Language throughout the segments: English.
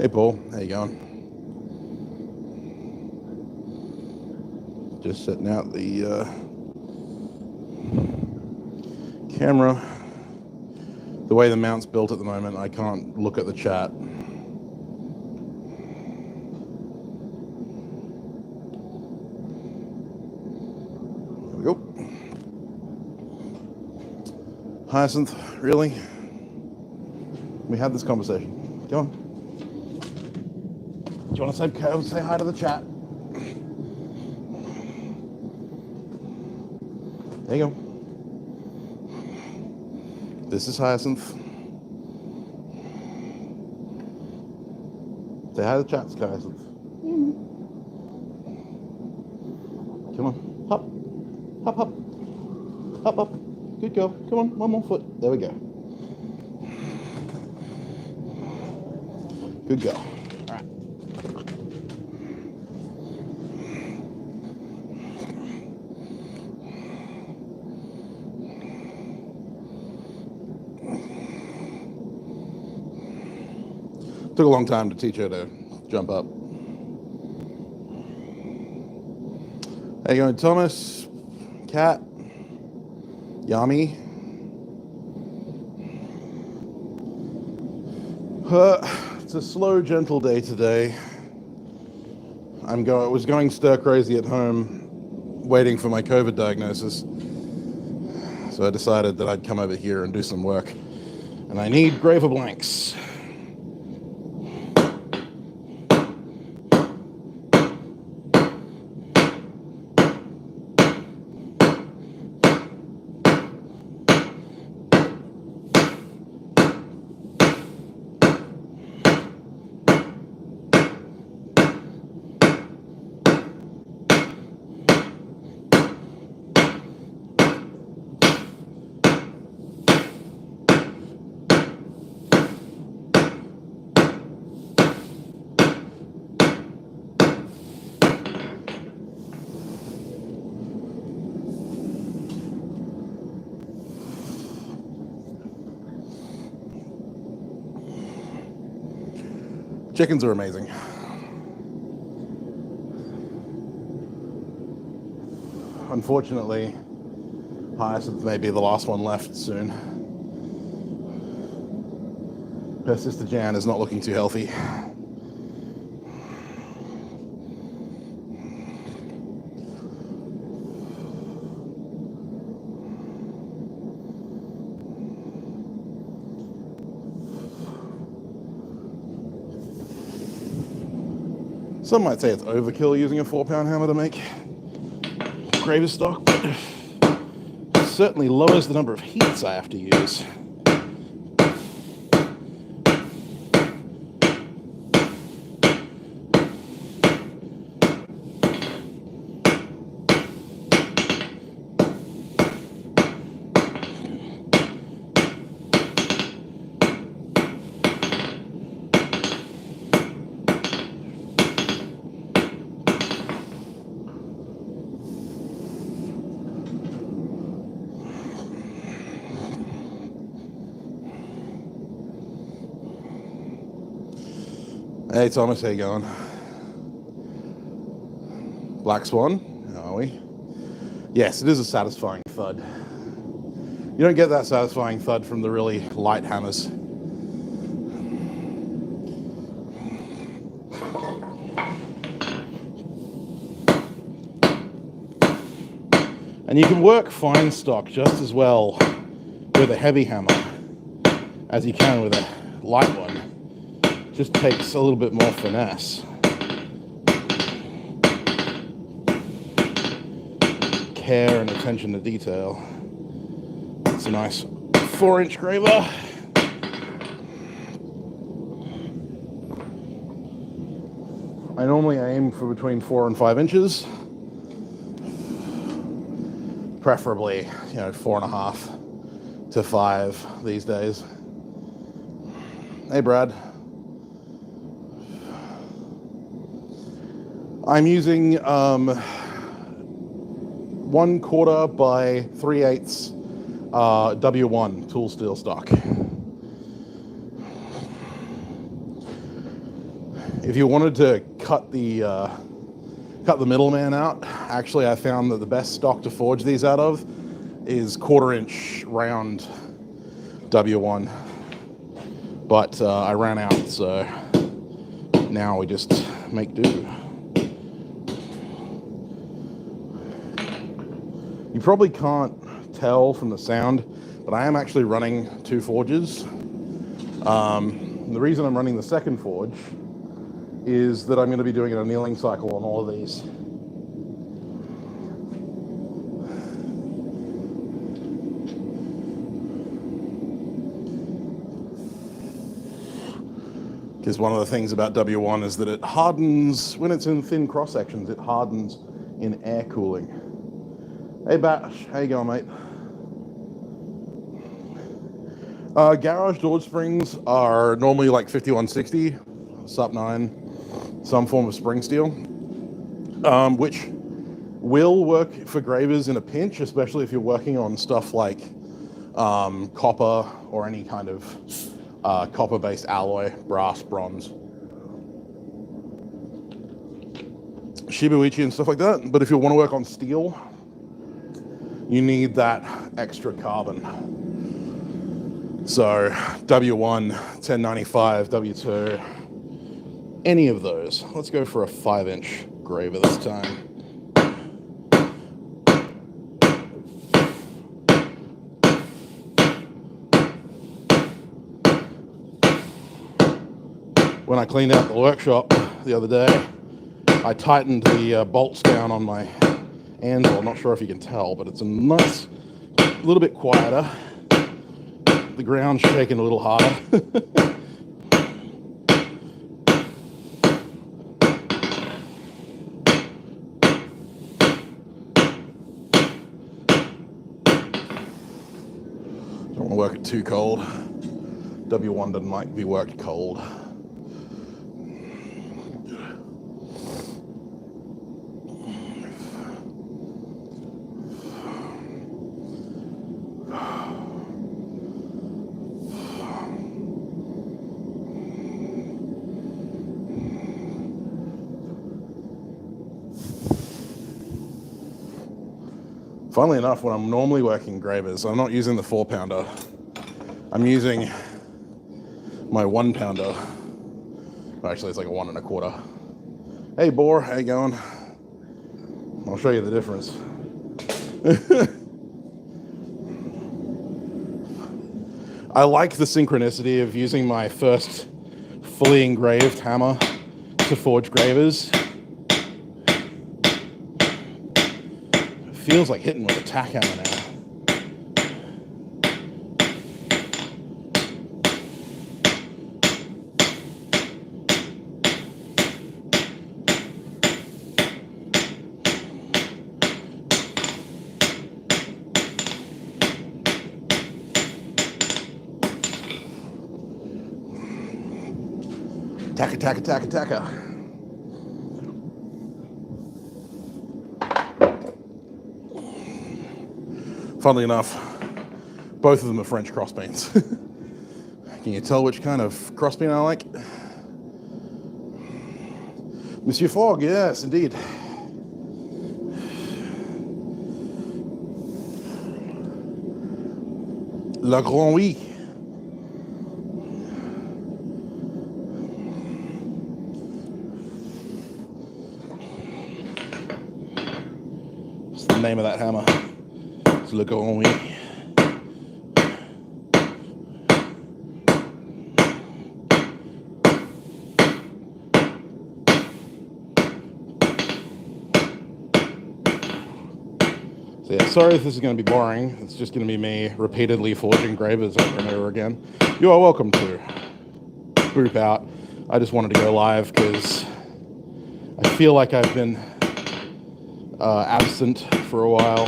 Hey Paul, how you going? Just setting out the camera. The way the mount's built at the moment, I can't look at the chat. There we go. Hyacinth, really? We had this conversation. Go on. Do you want to say hi to the chat? There you go. This is Hyacinth. Say hi to the chat, Hyacinth. Come on. Hop. Hop, hop. Hop, hop. Good girl. Come on, one more foot. There we go. Good girl. All right. Took a long time to teach her to jump up. How you going, Thomas? Cat? Yami? It's a slow, gentle day today. I was going stir crazy at home, waiting for my COVID diagnosis. So I decided that I'd come over here and do some work. And I need graver blanks. Chickens are amazing. Unfortunately, Hyacinth may be the last one left soon. Her sister Jan is not looking too healthy. Some might say it's overkill using a 4-pound hammer to make graver stock, but it certainly lowers the number of heats I have to use. Hey Thomas, how you going? Black Swan, how are we? Yes, it is a satisfying thud. You don't get that satisfying thud from the really light hammers. And you can work fine stock just as well with a heavy hammer as you can with a light one. Just takes a little bit more finesse. Care and attention to detail. It's a nice 4-inch graver. I normally aim for between 4 and 5 inches. Preferably, 4.5 to 5 these days. Hey Brad. I'm using 1/4 by 3/8 W1 tool steel stock. If you wanted to cut the middleman out, actually I found that the best stock to forge these out of is 1/4 inch round W1, but I ran out, so now we just make do. You probably can't tell from the sound, but I am actually running 2 forges. The reason I'm running the second forge is that I'm going to be doing an annealing cycle on all of these. Because one of the things about W1 is that it hardens, when it's in thin cross sections, it hardens in air cooling. Hey Bash, how you going, mate? Garage door springs are normally like 5160, SUP 9, some form of spring steel, which will work for gravers in a pinch, especially if you're working on stuff like copper or any kind of copper-based alloy, brass, bronze, Shibuichi and stuff like that. But if you want to work on steel, you need that extra carbon. So W1, 1095, W2, any of those. Let's go for a 5-inch graver this time. When I cleaned out the workshop the other day, I tightened the bolts down on my Anvil. I'm not sure if you can tell, but it's a nice, a little bit quieter. The ground's shaking a little harder. Don't want to work it too cold. W1 doesn't like to be worked cold. Funnily enough, when I'm normally working gravers, I'm not using the 4-pounder. I'm using my 1-pounder. Actually, it's like a 1 1/4. Hey, Boar, how you going? I'll show you the difference. I like the synchronicity of using my first fully engraved hammer to forge gravers. Feels like hitting with a tack hammer now. Taka, taka, taka, taka. Funnily enough, both of them are French crossbeams. Can you tell which kind of crossbeam I like? Monsieur Fogg, yes, indeed. Le Grand Oui. What's the name of that hammer? It's Le Grand Oui. So yeah, sorry if this is going to be boring. It's just going to be me repeatedly forging gravers over and over again. You are welcome to group out. I just wanted to go live because I feel like I've been absent for a while,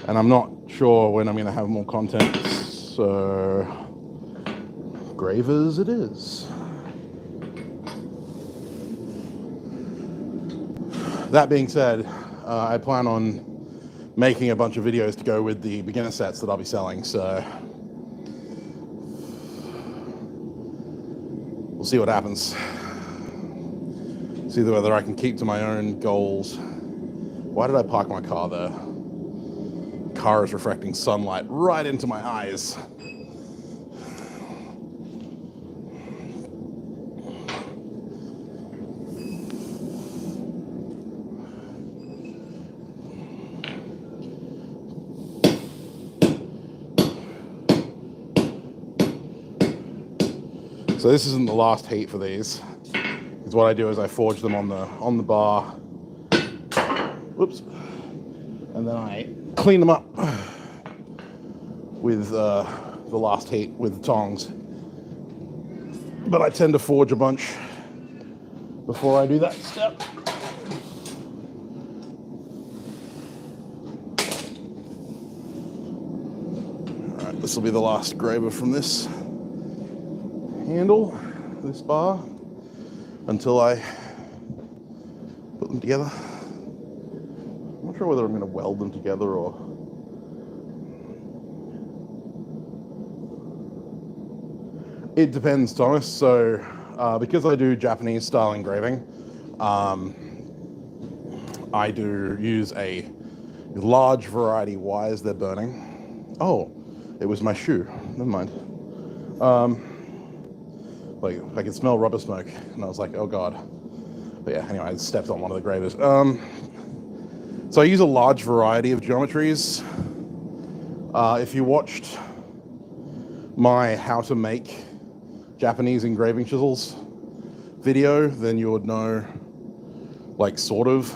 and I'm not sure when I'm going to have more content. So, gravers it is. That being said, I plan on making a bunch of videos to go with the beginner sets that I'll be selling, so we'll see what happens. See whether I can keep to my own goals. Why did I park my car there? Car is reflecting sunlight right into my eyes. So this isn't the last heat for these. Because what I do is I forge them on the bar. Whoops. And then I clean them up with the last heat with the tongs. But I tend to forge a bunch before I do that step. Alright, this will be the last graver from this handle, this bar, until I put them together. I'm not sure whether I'm going to weld them together or... It depends, Thomas. So because I do Japanese style engraving, I do use a large variety. Why is there burning? Oh, it was my shoe. Never mind. Like I could smell rubber smoke, and I was like, oh god. But yeah, anyway, I stepped on one of the gravers. So I use a large variety of geometries. If you watched my how to make Japanese engraving chisels video, then you would know, like, sort of.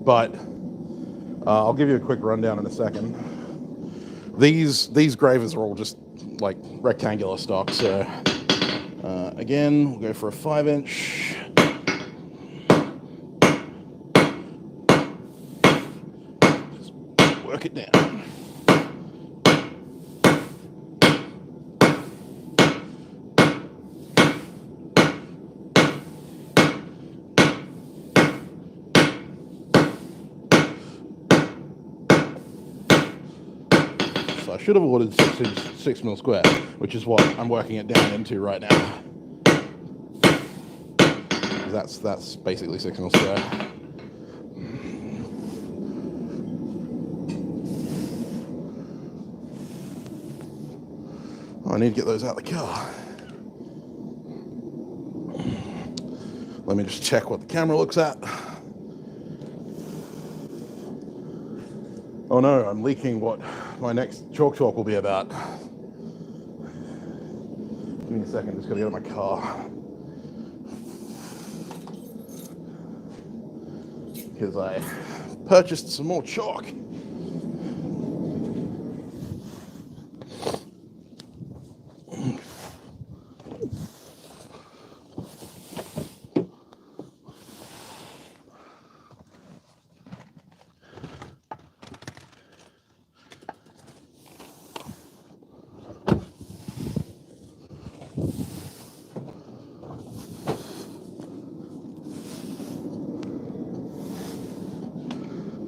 But I'll give you a quick rundown in a second. These gravers are all just like rectangular stock. So again, we'll go for a 5-inch. Just work it down. I should have ordered 6mm square, which is what I'm working it down into right now. That's basically 6mm square. Oh, I need to get those out of the car. Let me just check what the camera looks at. Oh no, I'm leaking what my next chalk talk will be about. Give me a second, just gotta get out of my car. Because I purchased some more chalk.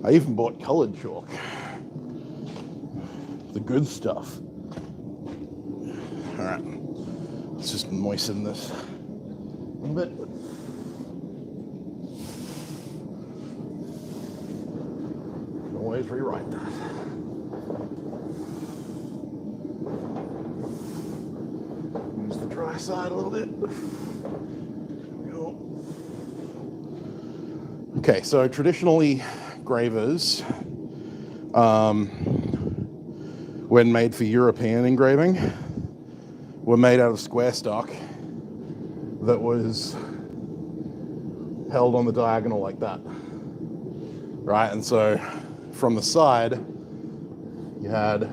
I even bought colored chalk. The good stuff. All right, let's just moisten this a little bit. Can always rewrite that. Use the dry side a little bit. Okay, so traditionally, gravers, when made for European engraving, were made out of square stock that was held on the diagonal like that, right? And so from the side, you had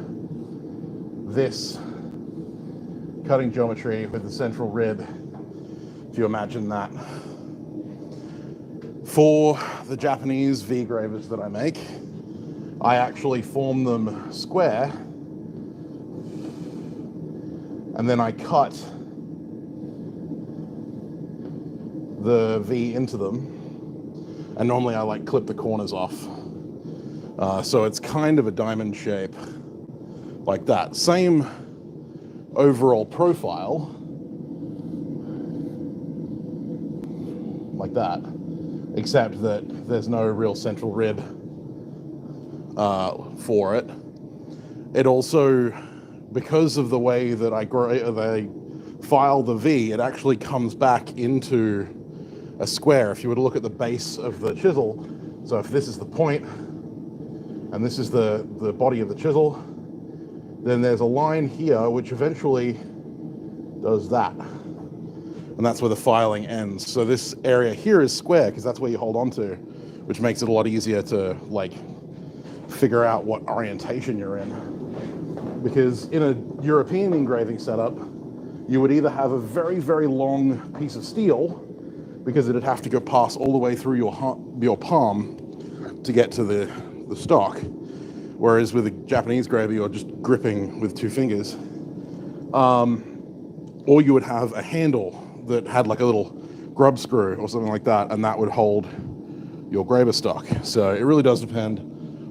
this cutting geometry with the central rib, if you imagine that. For the Japanese V gravers that I make, I actually form them square, and then I cut the V into them, and normally I like clip the corners off. So it's kind of a diamond shape like that. Same overall profile, like that, except that there's no real central rib for it. It also, because of the way that they file the V, it actually comes back into a square. If you were to look at the base of the chisel, so if this is the point and this is the body of the chisel, then there's a line here which eventually does that. And that's where the filing ends. So this area here is square because that's where you hold on to, which makes it a lot easier to like figure out what orientation you're in. Because in a European engraving setup, you would either have a very, very long piece of steel, because it'd have to go pass all the way through your palm to get to the stock. Whereas with a Japanese graver, you're just gripping with 2 fingers. Or you would have a handle that had like a little grub screw or something like that, and that would hold your graver stock. So it really does depend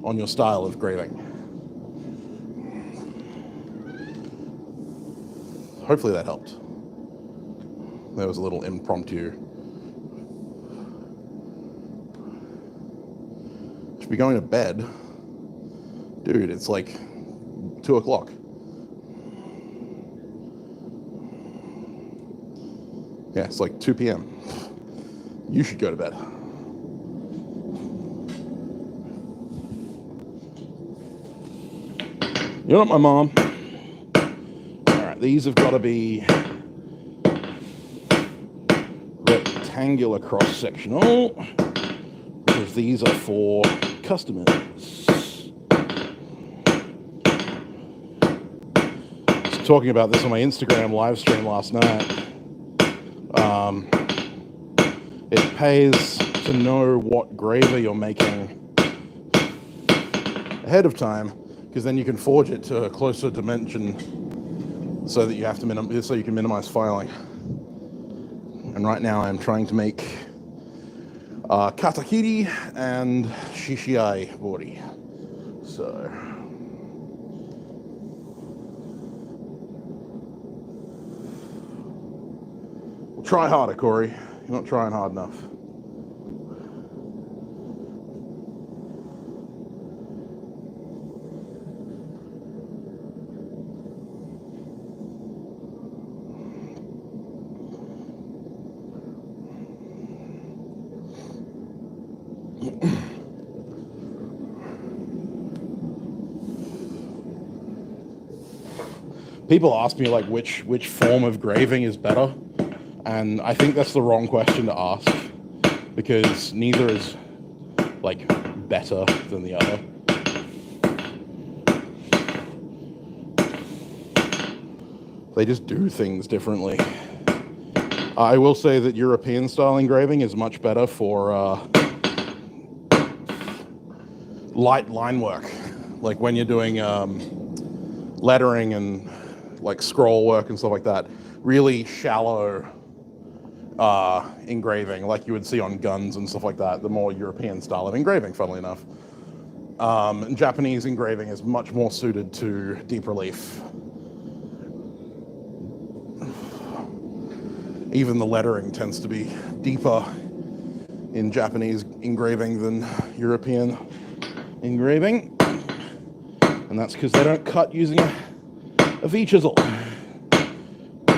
on your style of graving. Hopefully that helped. There was a little impromptu. Should be going to bed. Dude, it's like 2 o'clock. Yeah, it's like 2 p.m. You should go to bed. You're not my mom. All right, these have got to be rectangular cross-sectional, because these are for customers. I was talking about this on my Instagram live stream last night. It pays to know what graver you're making ahead of time, because then you can forge it to a closer dimension so that you have to so you can minimize filing. And right now I'm trying to make katakiri and shishiai bori. So try harder, Corey. You're not trying hard enough. People ask me like which form of graving is better. And I think that's the wrong question to ask, because neither is like better than the other. They just do things differently. I will say that European style engraving is much better for light line work, like when you're doing lettering and like scroll work and stuff like that. Really shallow engraving, like you would see on guns and stuff like that, the more European style of engraving, funnily enough. And Japanese engraving is much more suited to deep relief. Even the lettering tends to be deeper in Japanese engraving than European engraving. And that's because they don't cut using a V chisel.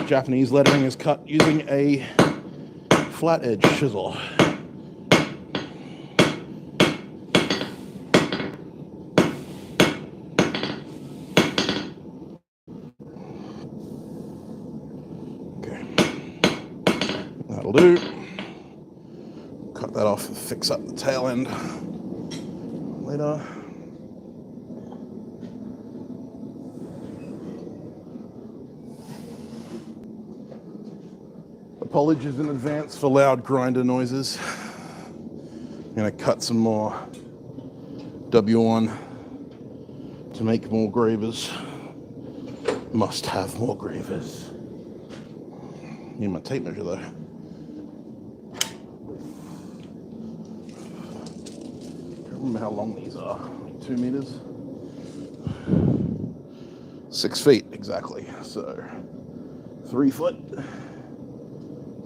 Japanese lettering is cut using a flat edge chisel. Okay, that'll do. Cut that off and fix up the tail end later. Apologies in advance for loud grinder noises. I'm going to cut some more W1 to make more gravers. Must have more gravers. Need my tape measure though. Can't remember how long these are. Like 2 meters? 6 feet exactly. So 3 foot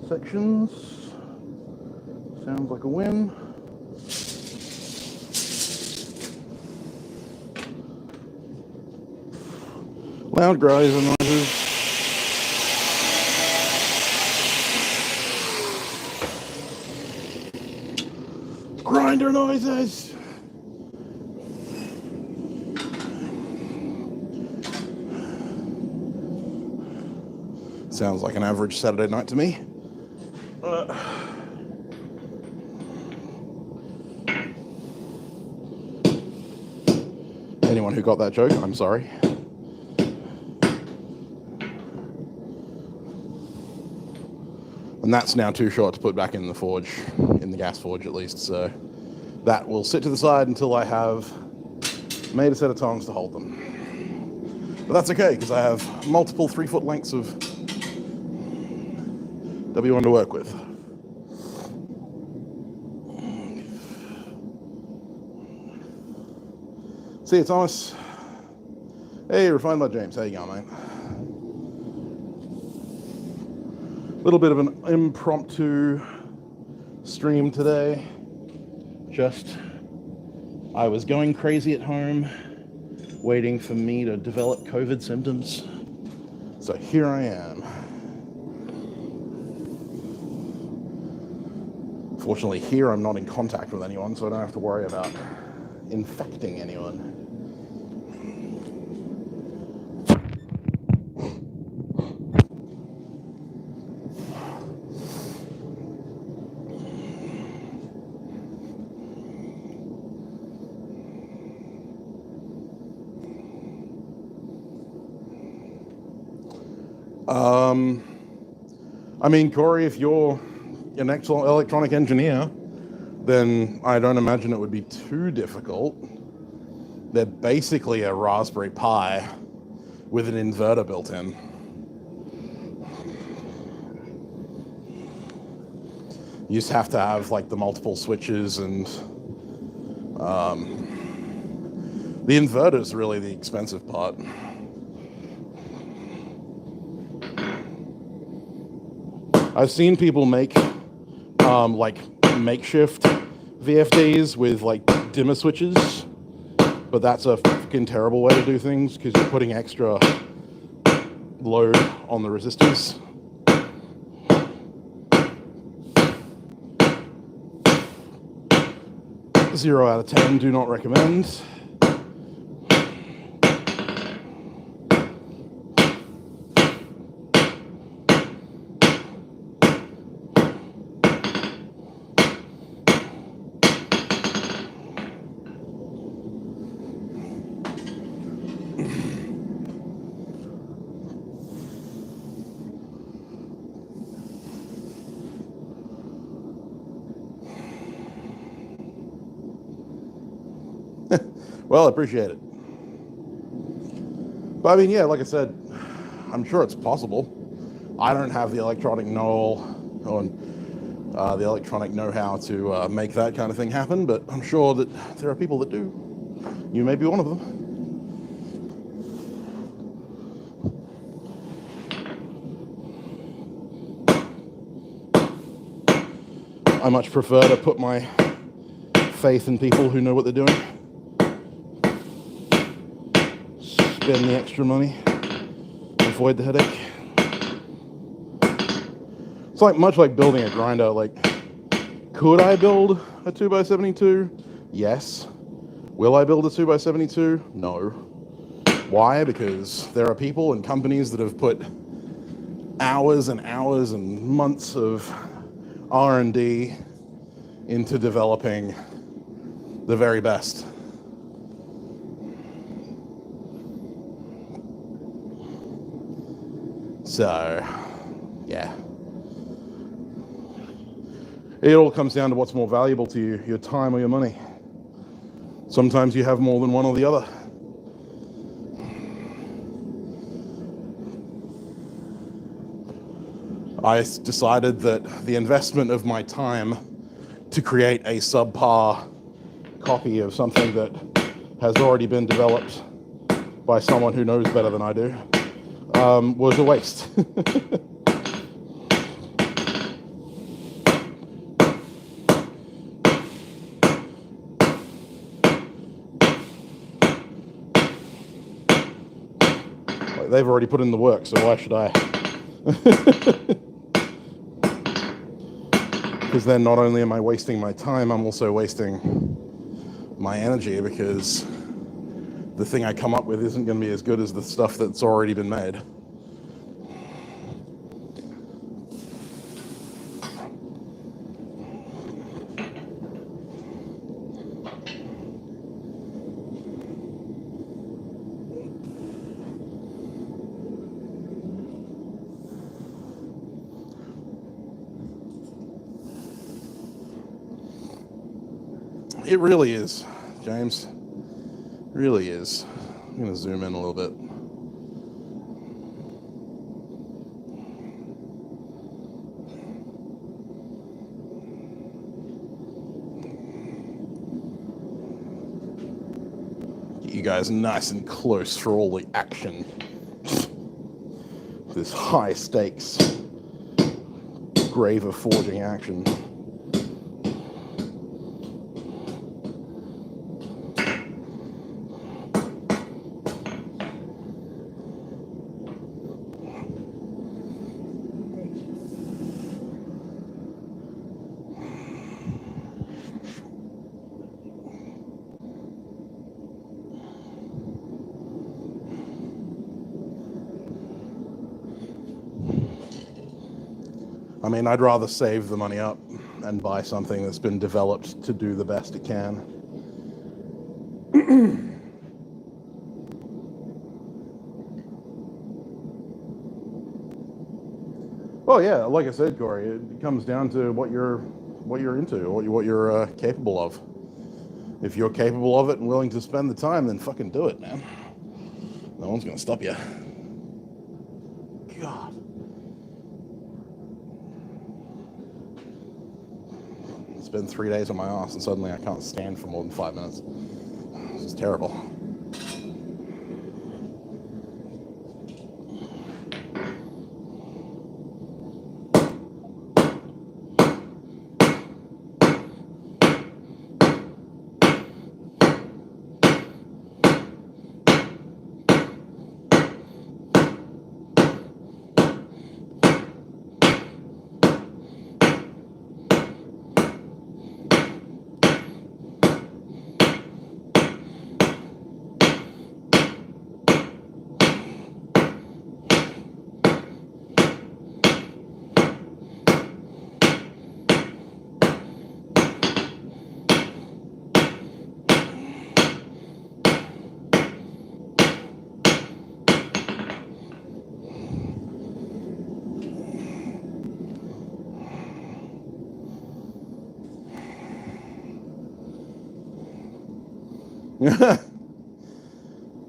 sections, Sounds like a win. Loud grinder noises. Grinder noises. Sounds like an average Saturday night to me. Anyone who got that joke, I'm sorry. And that's now too short to put back in the forge, in the gas forge at least, so that will sit to the side until I have made a set of tongs to hold them. But that's okay, because I have multiple 3-foot lengths of W1 to work with. See you, Thomas. Hey, Refined by James. How you going, mate? Little bit of an impromptu stream today. I was going crazy at home, waiting for me to develop COVID symptoms. So here I am. Fortunately, here I'm not in contact with anyone, so I don't have to worry about infecting anyone. I mean, Corey, if you're an excellent electronic engineer, then I don't imagine it would be too difficult. They're basically a Raspberry Pi with an inverter built in. You just have to have like the multiple switches, and the inverter is really the expensive part. I've seen people make like makeshift VFDs with like dimmer switches, but that's a fucking terrible way to do things because you're putting extra load on the resistors. Zero out of 10, do not recommend. Well, I appreciate it. But I mean, yeah, like I said, I'm sure it's possible. I don't have the electronic the electronic know-how to make that kind of thing happen, but I'm sure that there are people that do. You may be one of them. I much prefer to put my faith in people who know what they're doing. Spend the extra money, avoid the headache. It's like much like building a grinder. Like, could I build a 2x72? Yes. Will I build a 2x72? No. Why? Because there are people and companies that have put hours and hours and months of R&D into developing the very best. So, yeah. It all comes down to what's more valuable to you, your time or your money. Sometimes you have more than one or the other. I decided that the investment of my time to create a subpar copy of something that has already been developed by someone who knows better than I do was a waste. They've already put in the work, so why should I? Because then not only am I wasting my time, I'm also wasting my energy, because the thing I come up with isn't going to be as good as the stuff that's already been made. It really is, James. Really is. I'm going to zoom in a little bit. Get you guys nice and close for all the action. This high stakes graver forging action. I mean, I'd rather save the money up and buy something that's been developed to do the best it can. Well, yeah, like I said, Corey, it comes down to what you're into, what you're capable of. If you're capable of it and willing to spend the time, then fucking do it, man. No one's gonna stop you. God. It's been 3 days on my ass, and suddenly I can't stand for more than 5 minutes. This is terrible.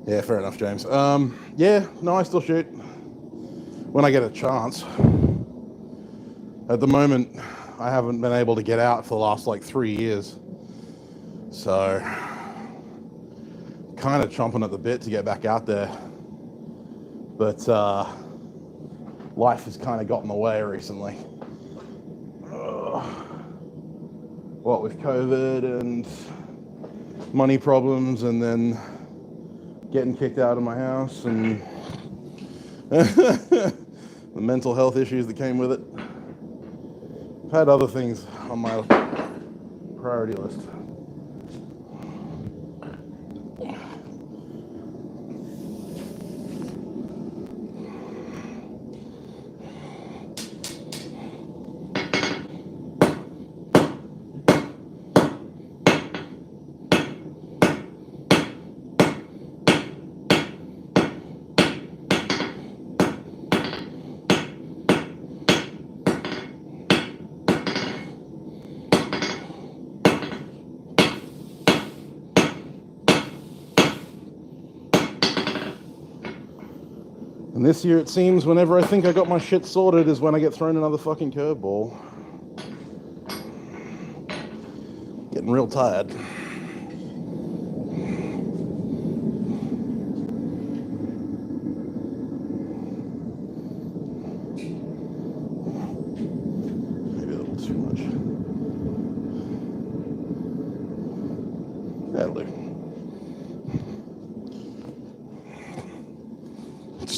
Yeah, fair enough, James. Yeah, no, I still shoot when I get a chance. At the moment, I haven't been able to get out for the last like 3 years, so kind of chomping at the bit to get back out there. But life has kind of got in the way recently. What with COVID and money problems, and then getting kicked out of my house, and the mental health issues that came with it. I've had other things on my priority list. And this year, it seems, whenever I think I got my shit sorted is when I get thrown another fucking curveball. Getting real tired. Maybe a little too much. That'll do.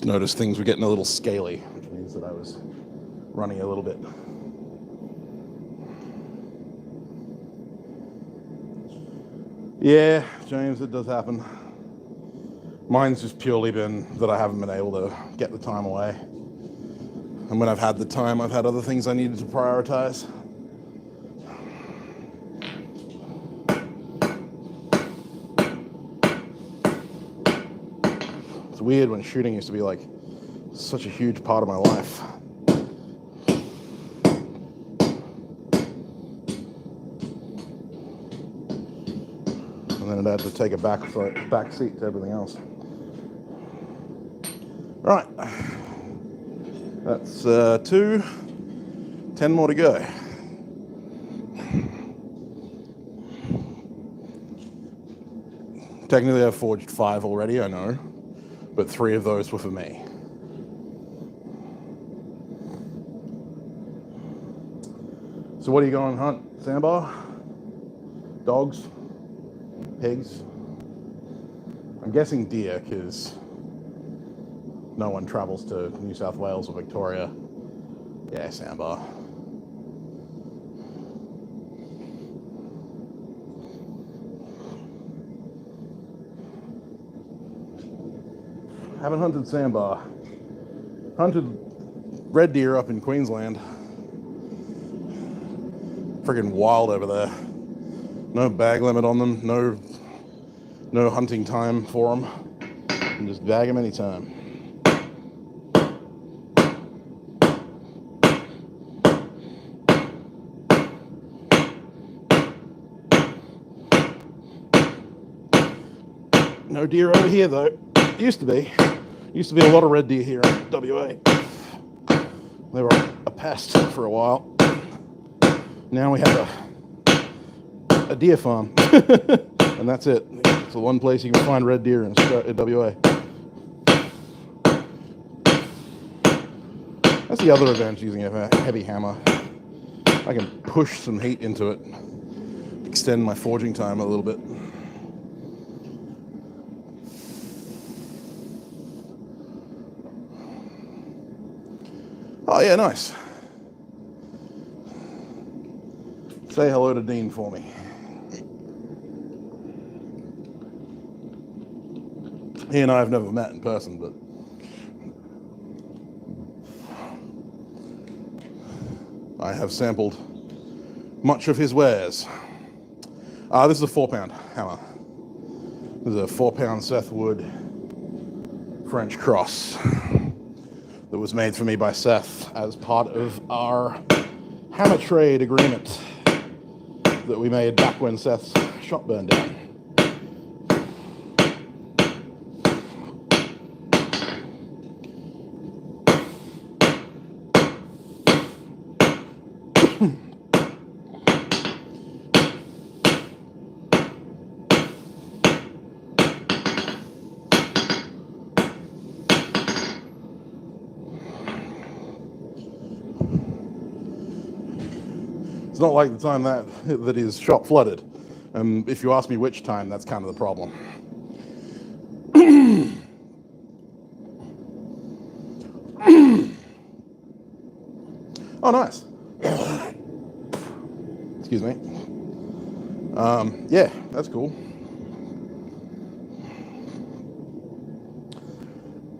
noticed things were getting a little scaly, which means that I was running a little bit. Yeah, James, it does happen. Mine's just purely been that I haven't been able to get the time away. And when I've had the time, I've had other things I needed to prioritize. It's weird when shooting used to be like such a huge part of my life. And then it had to take a back seat to everything else. Right. That's 2, 10 more to go. Technically I've forged 5 already, I know, but 3 of those were for me. So what are you going to hunt? Sandbar? Dogs? Pigs? I'm guessing deer, because no one travels to New South Wales or Victoria. Yeah, sandbar. Haven't hunted sandbar. Hunted red deer up in Queensland. Friggin' wild over there. No bag limit on them, no hunting time for them. You can just bag them anytime. No deer over here though. Used to be a lot of red deer here in WA. They were a pest for a while. Now we have a deer farm, and that's it. It's the one place you can find red deer in WA. That's the other advantage using a heavy hammer. I can push some heat into it, extend my forging time a little bit. Oh yeah, nice. Say hello to Dean for me. He and I have never met in person, but I have sampled much of his wares. This is a 4-pound hammer. This is a 4-pound Seth Wood French cross that was made for me by Seth as part of our hammer trade agreement that we made back when Seth's shop burned down. It's not like the time that his shop flooded. If you ask me which time, that's kind of the problem. Oh, nice. Excuse me. Yeah, that's cool.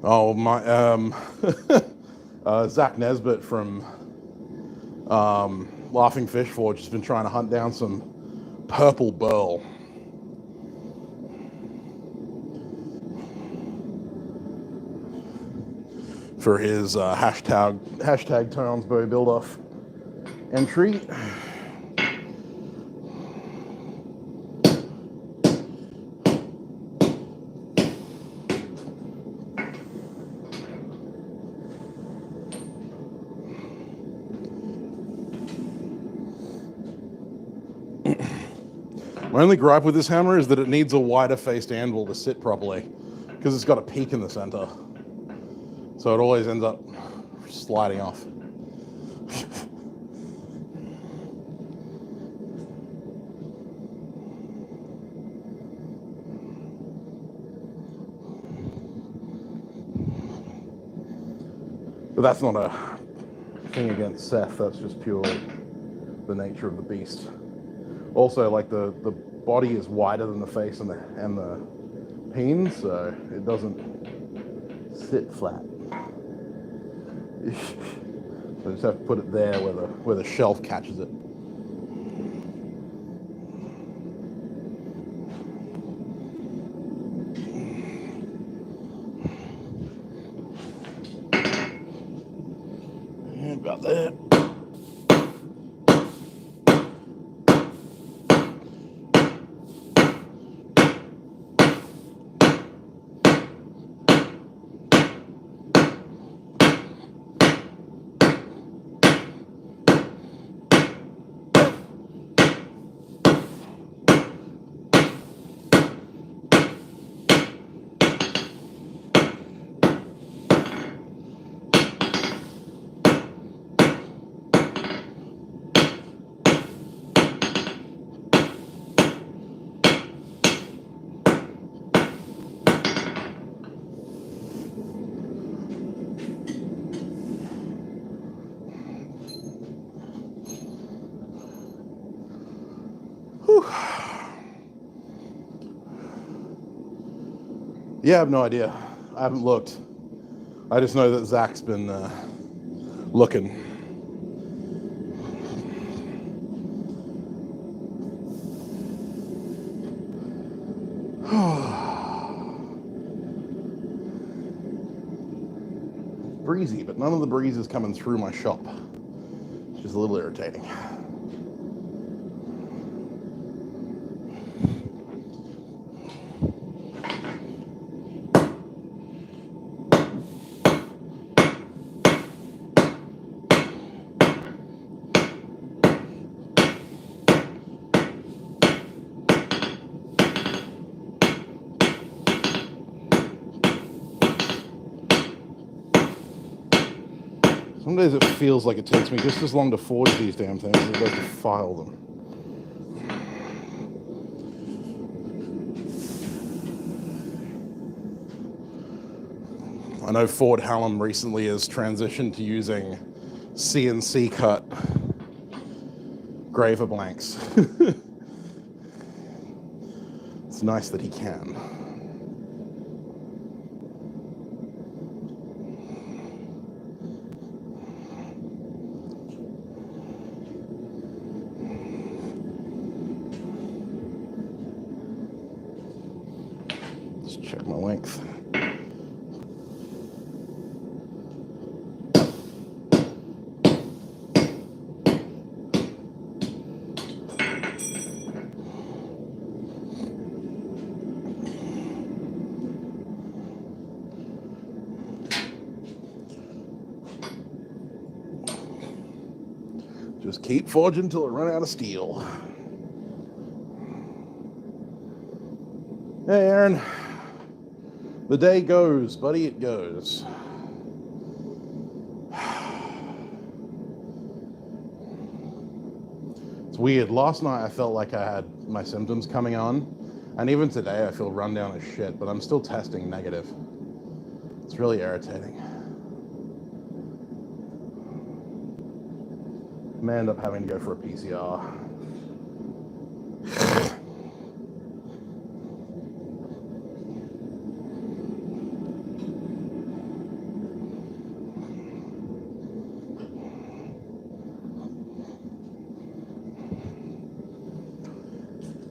Oh, my, Zach Nesbitt from Laughing Fish Forge has been trying to hunt down some purple burl. For his hashtag Townsbury build-off entry. My only gripe with this hammer is that it needs a wider faced anvil to sit properly, because it's got a peak in the center. So it always ends up sliding off. But that's not a thing against Seth, that's just pure the nature of the beast. Also, like the body is wider than the face and the peen, so it doesn't sit flat. So I just have to put it there where the shelf catches it. And about there. Yeah, I have no idea. I haven't looked. I just know that Zach's been looking. Breezy, but none of the breeze is coming through my shop, which is a little irritating. Some days it feels like it takes me just as long to forge these damn things as it does to file them. I know Ford Hallam recently has transitioned to using CNC cut graver blanks. It's nice that he can. Let's check my length. Just keep forging until I run out of steel. Hey, Aaron. The day goes, buddy, it goes. It's weird. Last night I felt like I had my symptoms coming on, and even today I feel run down as shit, but I'm still testing negative. It's really irritating. I may end up having to go for a PCR.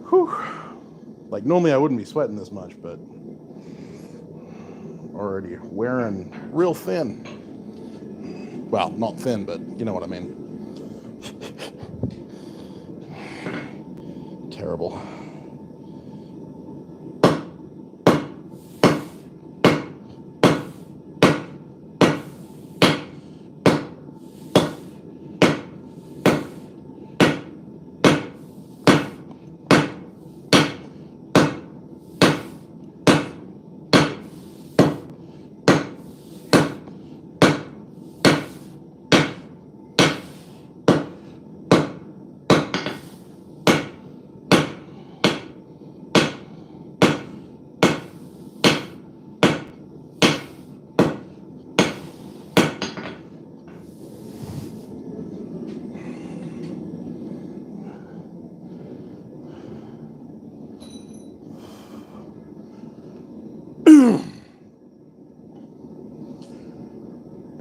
Whew. Like normally I wouldn't be sweating this much, but already wearing real thin. Well, not thin, but you know what I mean. Terrible.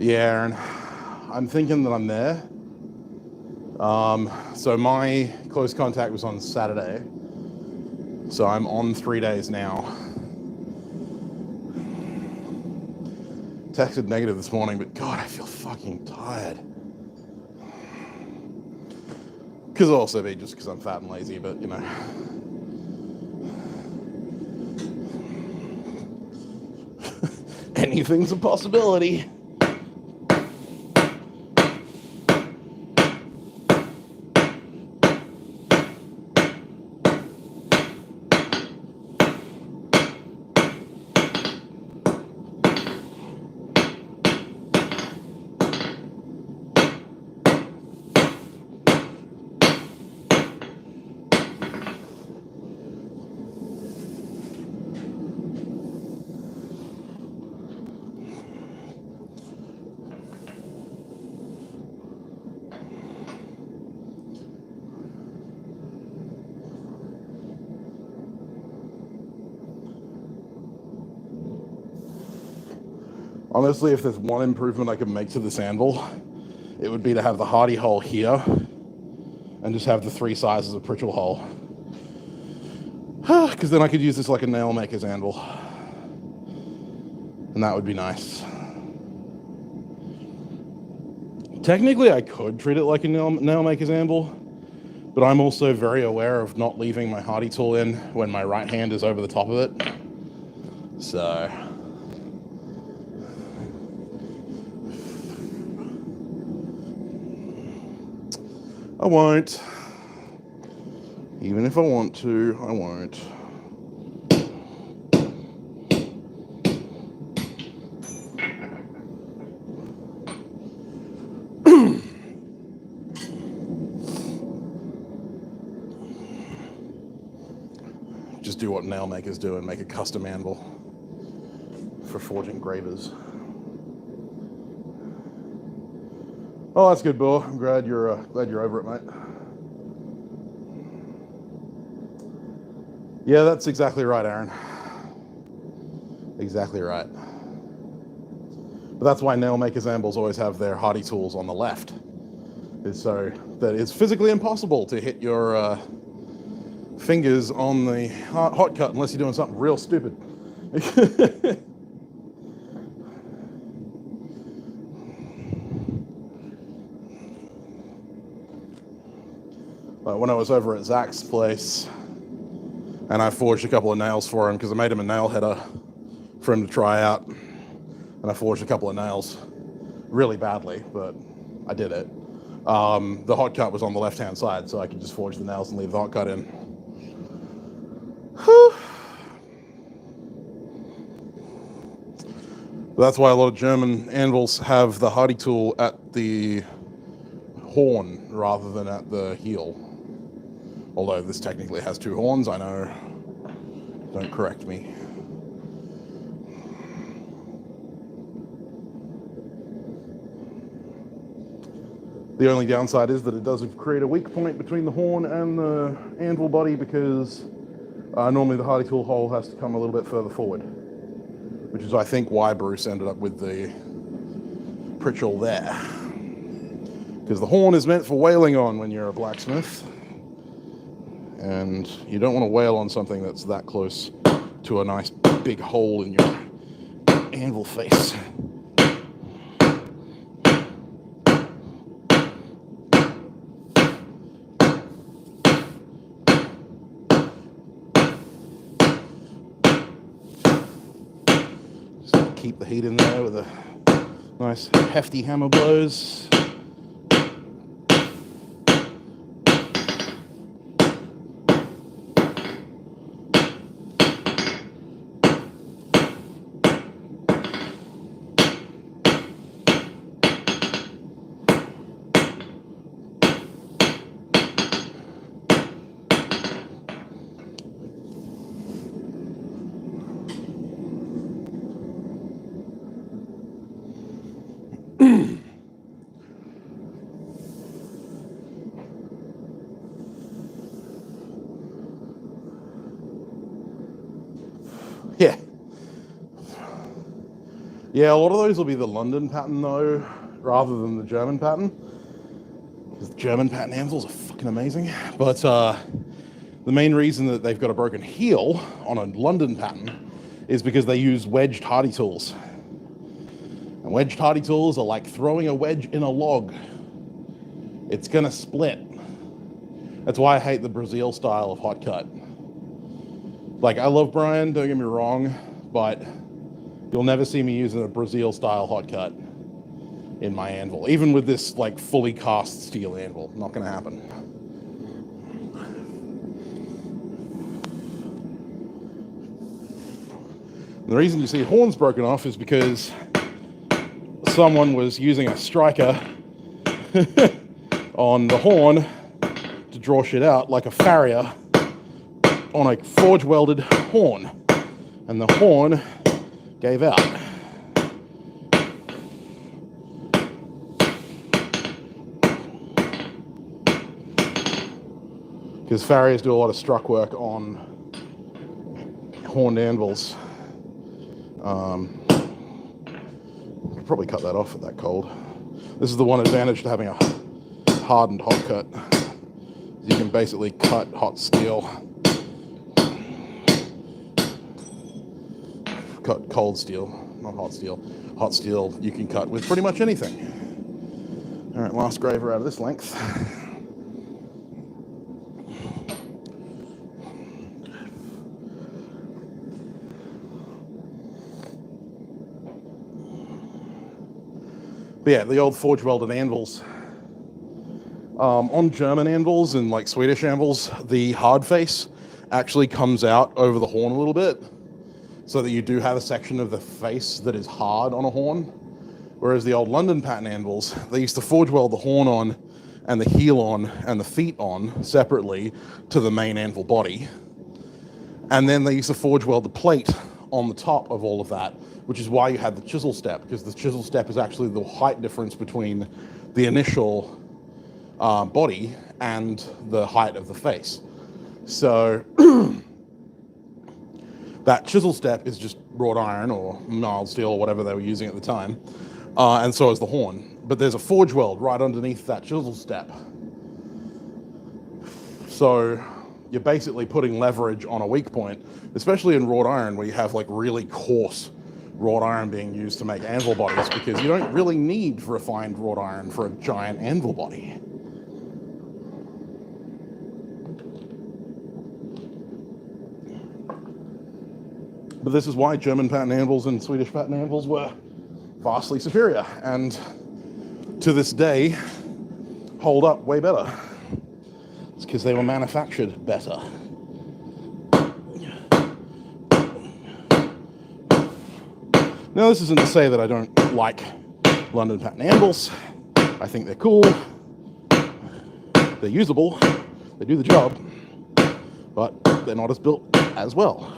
Yeah, Aaron, I'm thinking that I'm there. So my close contact was on Saturday, so I'm on 3 days now. Tested negative this morning, but God, I feel fucking tired. Could also be just because I'm fat and lazy, but you know. Anything's a possibility. Honestly, if there's one improvement I could make to this anvil, it would be to have the hardy hole here and just have the 3 sizes of Pritchell hole. Because then I could use this like a nail maker's anvil. And that would be nice. Technically, I could treat it like a nail maker's anvil, but I'm also very aware of not leaving my hardy tool in when my right hand is over the top of it. So I won't. Even if I want to, I won't. Just do what nail makers do and make a custom anvil for forging gravers. Oh, that's good, Bo. I'm glad you're over it, mate. Yeah, that's exactly right, Aaron. Exactly right. But that's why nail makers' anvils always have their hardy tools on the left, is so that it's physically impossible to hit your fingers on the hot cut unless you're doing something real stupid. Like when I was over at Zach's place and I forged a couple of nails for him because I made him a nail header for him to try out, and I forged a couple of nails really badly, but I did it. The hot cut was on the left hand side, so I could just forge the nails and leave the hot cut in. Whew. That's why a lot of German anvils have the hardy tool at the horn rather than at the heel. Although this technically has 2 horns, I know. Don't correct me. The only downside is that it does create a weak point between the horn and the anvil body because normally the hardy tool hole has to come a little bit further forward, which is, I think, why Bruce ended up with the Pritchell there. Because the horn is meant for wailing on when you're a blacksmith, and you don't want to wail on something that's that close to a nice big hole in your anvil face. Just keep the heat in there with a nice hefty hammer blows. Yeah, a lot of those will be the London pattern though, rather than the German pattern. Because the German pattern anvils are fucking amazing. But the main reason that they've got a broken heel on a London pattern is because they use wedged hardy tools. And wedged hardy tools are like throwing a wedge in a log. It's gonna split. That's why I hate the Brazil style of hot cut. Like, I love Brian, don't get me wrong, but you'll never see me using a Brazil style hot cut in my anvil. Even with this like fully cast steel anvil, not gonna happen. The reason you see horns broken off is because someone was using a striker on the horn to draw shit out like a farrier on a forge welded horn, and the horn gave out. Because farriers do a lot of struck work on horned anvils. Could probably cut that off at that cold. This is the one advantage to having a hardened hot cut. You can basically cut hot steel, cut cold steel, not hot steel. Hot steel you can cut with pretty much anything. All right, last graver out of this length. But yeah, the old forge welded anvils. On German anvils and like Swedish anvils, the hard face actually comes out over the horn a little bit, so that you do have a section of the face that is hard on a horn. Whereas the old London pattern anvils, they used to forge weld the horn on and the heel on and the feet on separately to the main anvil body. And then they used to forge weld the plate on the top of all of that, which is why you had the chisel step, because the chisel step is actually the height difference between the initial body and the height of the face. So that chisel step is just wrought iron or mild steel or whatever they were using at the time, and so is the horn. But there's a forge weld right underneath that chisel step. So you're basically putting leverage on a weak point, especially in wrought iron where you have like really coarse wrought iron being used to make anvil bodies, because you don't really need refined wrought iron for a giant anvil body. But this is why German pattern anvils and Swedish pattern anvils were vastly superior, and to this day hold up way better. It's because they were manufactured better. Now, this isn't to say that I don't like London pattern anvils. I think they're cool, they're usable, they do the job, but they're not as built as well.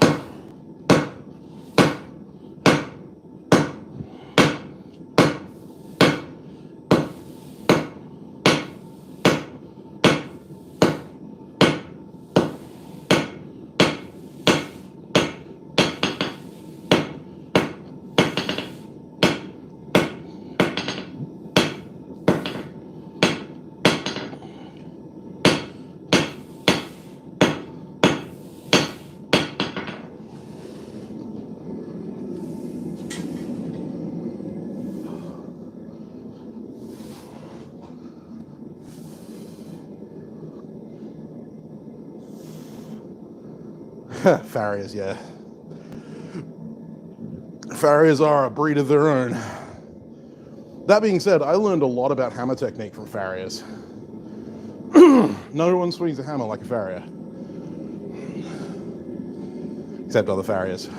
Farriers, yeah. Farriers are a breed of their own. That being said, I learned a lot about hammer technique from farriers. No one swings a hammer like a farrier. Except other farriers.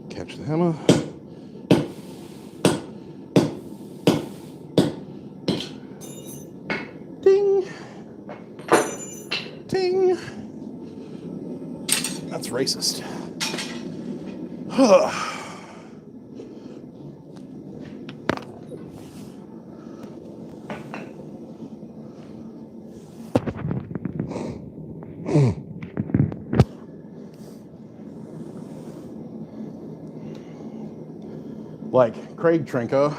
Catch the hammer. Ding. Ding. That's racist. Like, Craig Trenker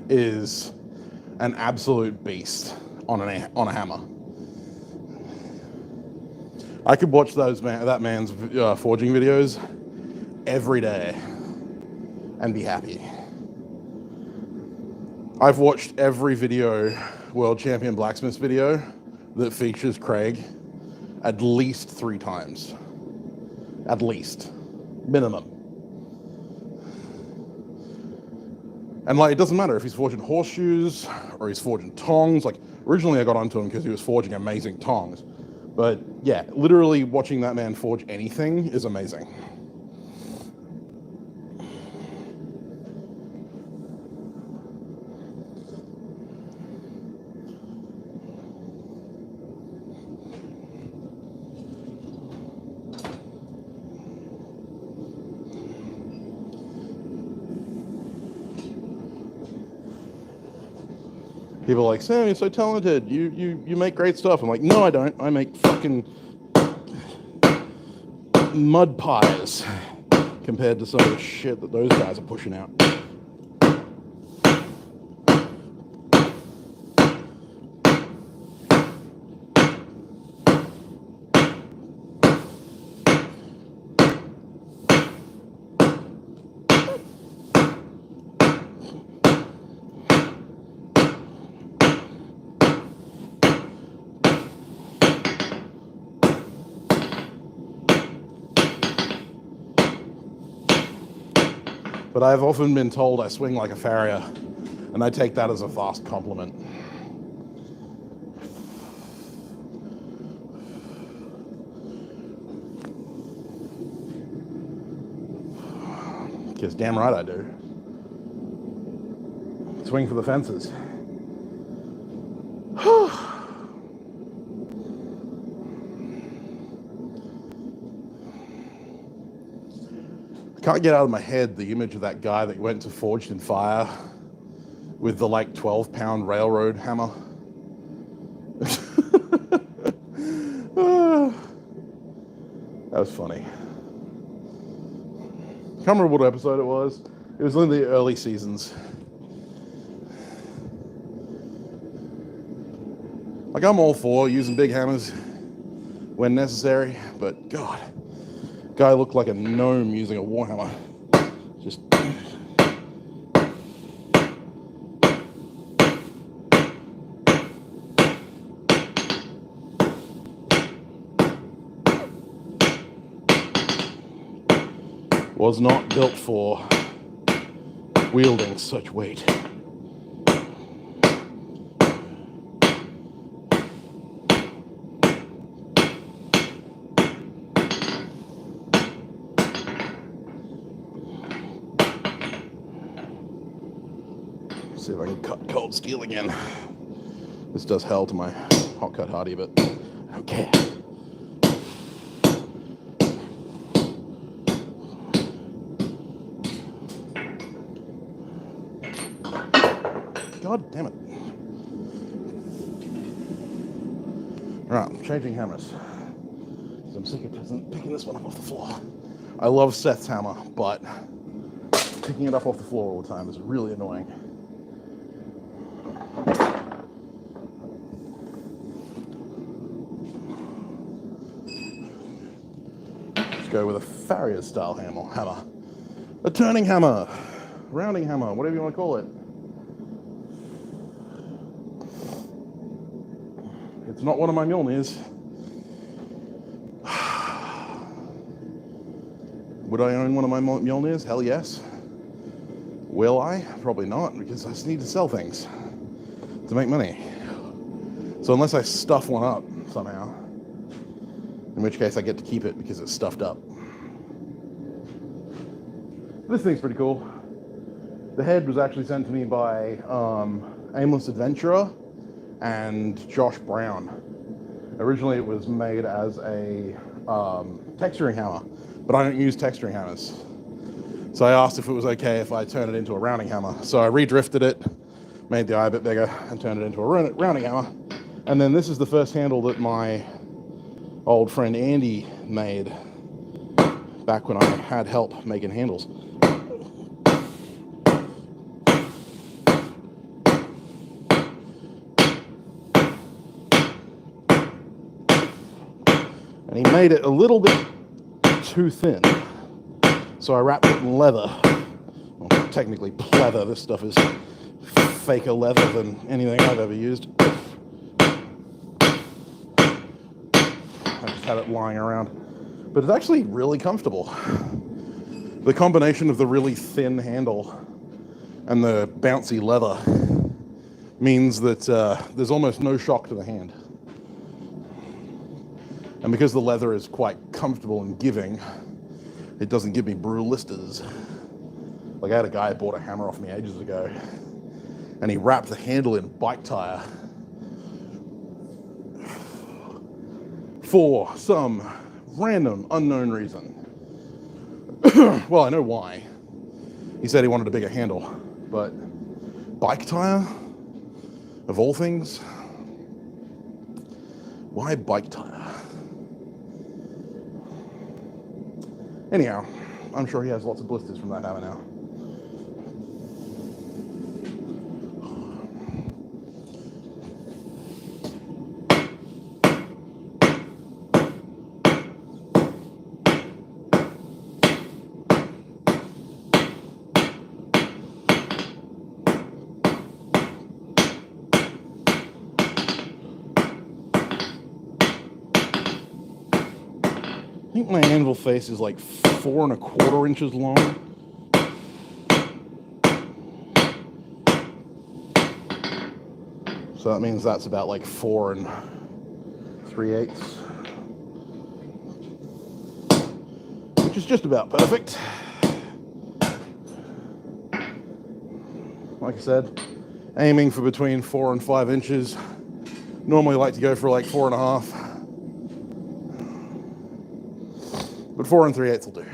is an absolute beast on a hammer. I could watch that man's forging videos every day and be happy. I've watched every World Champion Blacksmith video that features Craig at least 3 times. At least. Minimum. And like, it doesn't matter if he's forging horseshoes or he's forging tongs. Like, originally I got onto him because he was forging amazing tongs. But yeah, literally watching that man forge anything is amazing. People are like, Sam, you're so talented. You make great stuff. I'm like, no, I don't. I make fucking mud pies compared to some of the shit that those guys are pushing out. But I've often been told I swing like a farrier, and I take that as a vast compliment. Because damn right I do. Swing for the fences. I can't get out of my head the image of that guy that went to Forged in Fire with the like 12-pound railroad hammer. That was funny. Can't remember what episode it was. It was in the early seasons. Like, I'm all for using big hammers when necessary, but God, guy looked like a gnome using a warhammer. Just was not built for wielding such weight. See if I can cut cold steel again. This does hell to my hot cut hardy, but I don't care. God damn it. Alright, I'm changing hammers. I'm sick of picking this one up off the floor. I love Seth's hammer, but picking it up off the floor all the time is really annoying. Let's go with a farrier style hammer. A turning hammer, rounding hammer, whatever you want to call it. It's not one of my Mjolnirs. Would I own one of my Mjolnirs? Hell yes. Will I? Probably not, because I just need to sell things to make money. So unless I stuff one up somehow, in which case I get to keep it because it's stuffed up. This thing's pretty cool. The head was actually sent to me by Aimless Adventurer and Josh Brown. Originally it was made as a texturing hammer, but I don't use texturing hammers. So I asked if it was okay if I turn it into a rounding hammer. So I re-drifted it, made the eye a bit bigger, and turned it into a rounding hammer. And then this is the first handle that my old friend Andy made back when I had help making handles. And he made it a little bit too thin. So I wrapped it in leather. Well, technically pleather. This stuff is faker leather than anything I've ever used. I just had it lying around. But it's actually really comfortable. The combination of the really thin handle and the bouncy leather means that there's almost no shock to the hand. And because the leather is quite comfortable and giving, it doesn't give me blisters. Like I had a guy who bought a hammer off me ages ago, and he wrapped the handle in bike tire for some random unknown reason. Well, I know why. He said he wanted a bigger handle, but bike tire, of all things, why bike tire? Anyhow, I'm sure he has lots of blisters from that hammer now. I think my anvil face is like 4 1/4 inches long. So that means that's about like 4 3/8, which is just about perfect. Like I said, aiming for between 4 and 5 inches. Normally like to go for like 4 1/2. But 4 3/8 will do.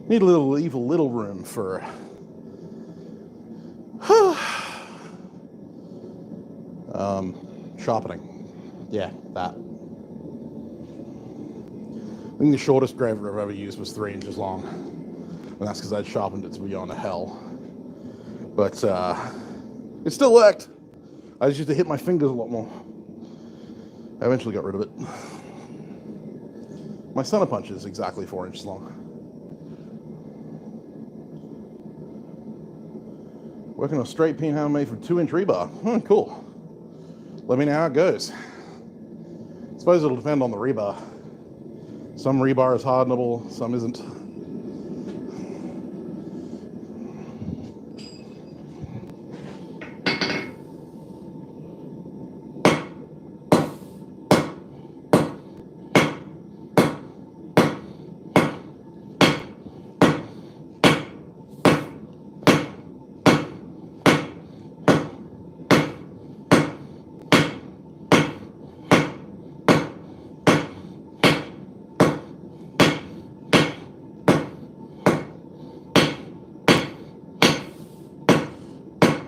Leave a little room for sharpening. Yeah, that. I think the shortest graver I've ever used was 3 inches long, and that's because I'd sharpened it to beyond hell. But it still worked. I just used to hit my fingers a lot more. I eventually got rid of it. My center punch is exactly 4 inches long. Working on a straight peen hammer made from 2-inch rebar. Cool. Let me know how it goes. I suppose it'll depend on the rebar. Some rebar is hardenable, some isn't.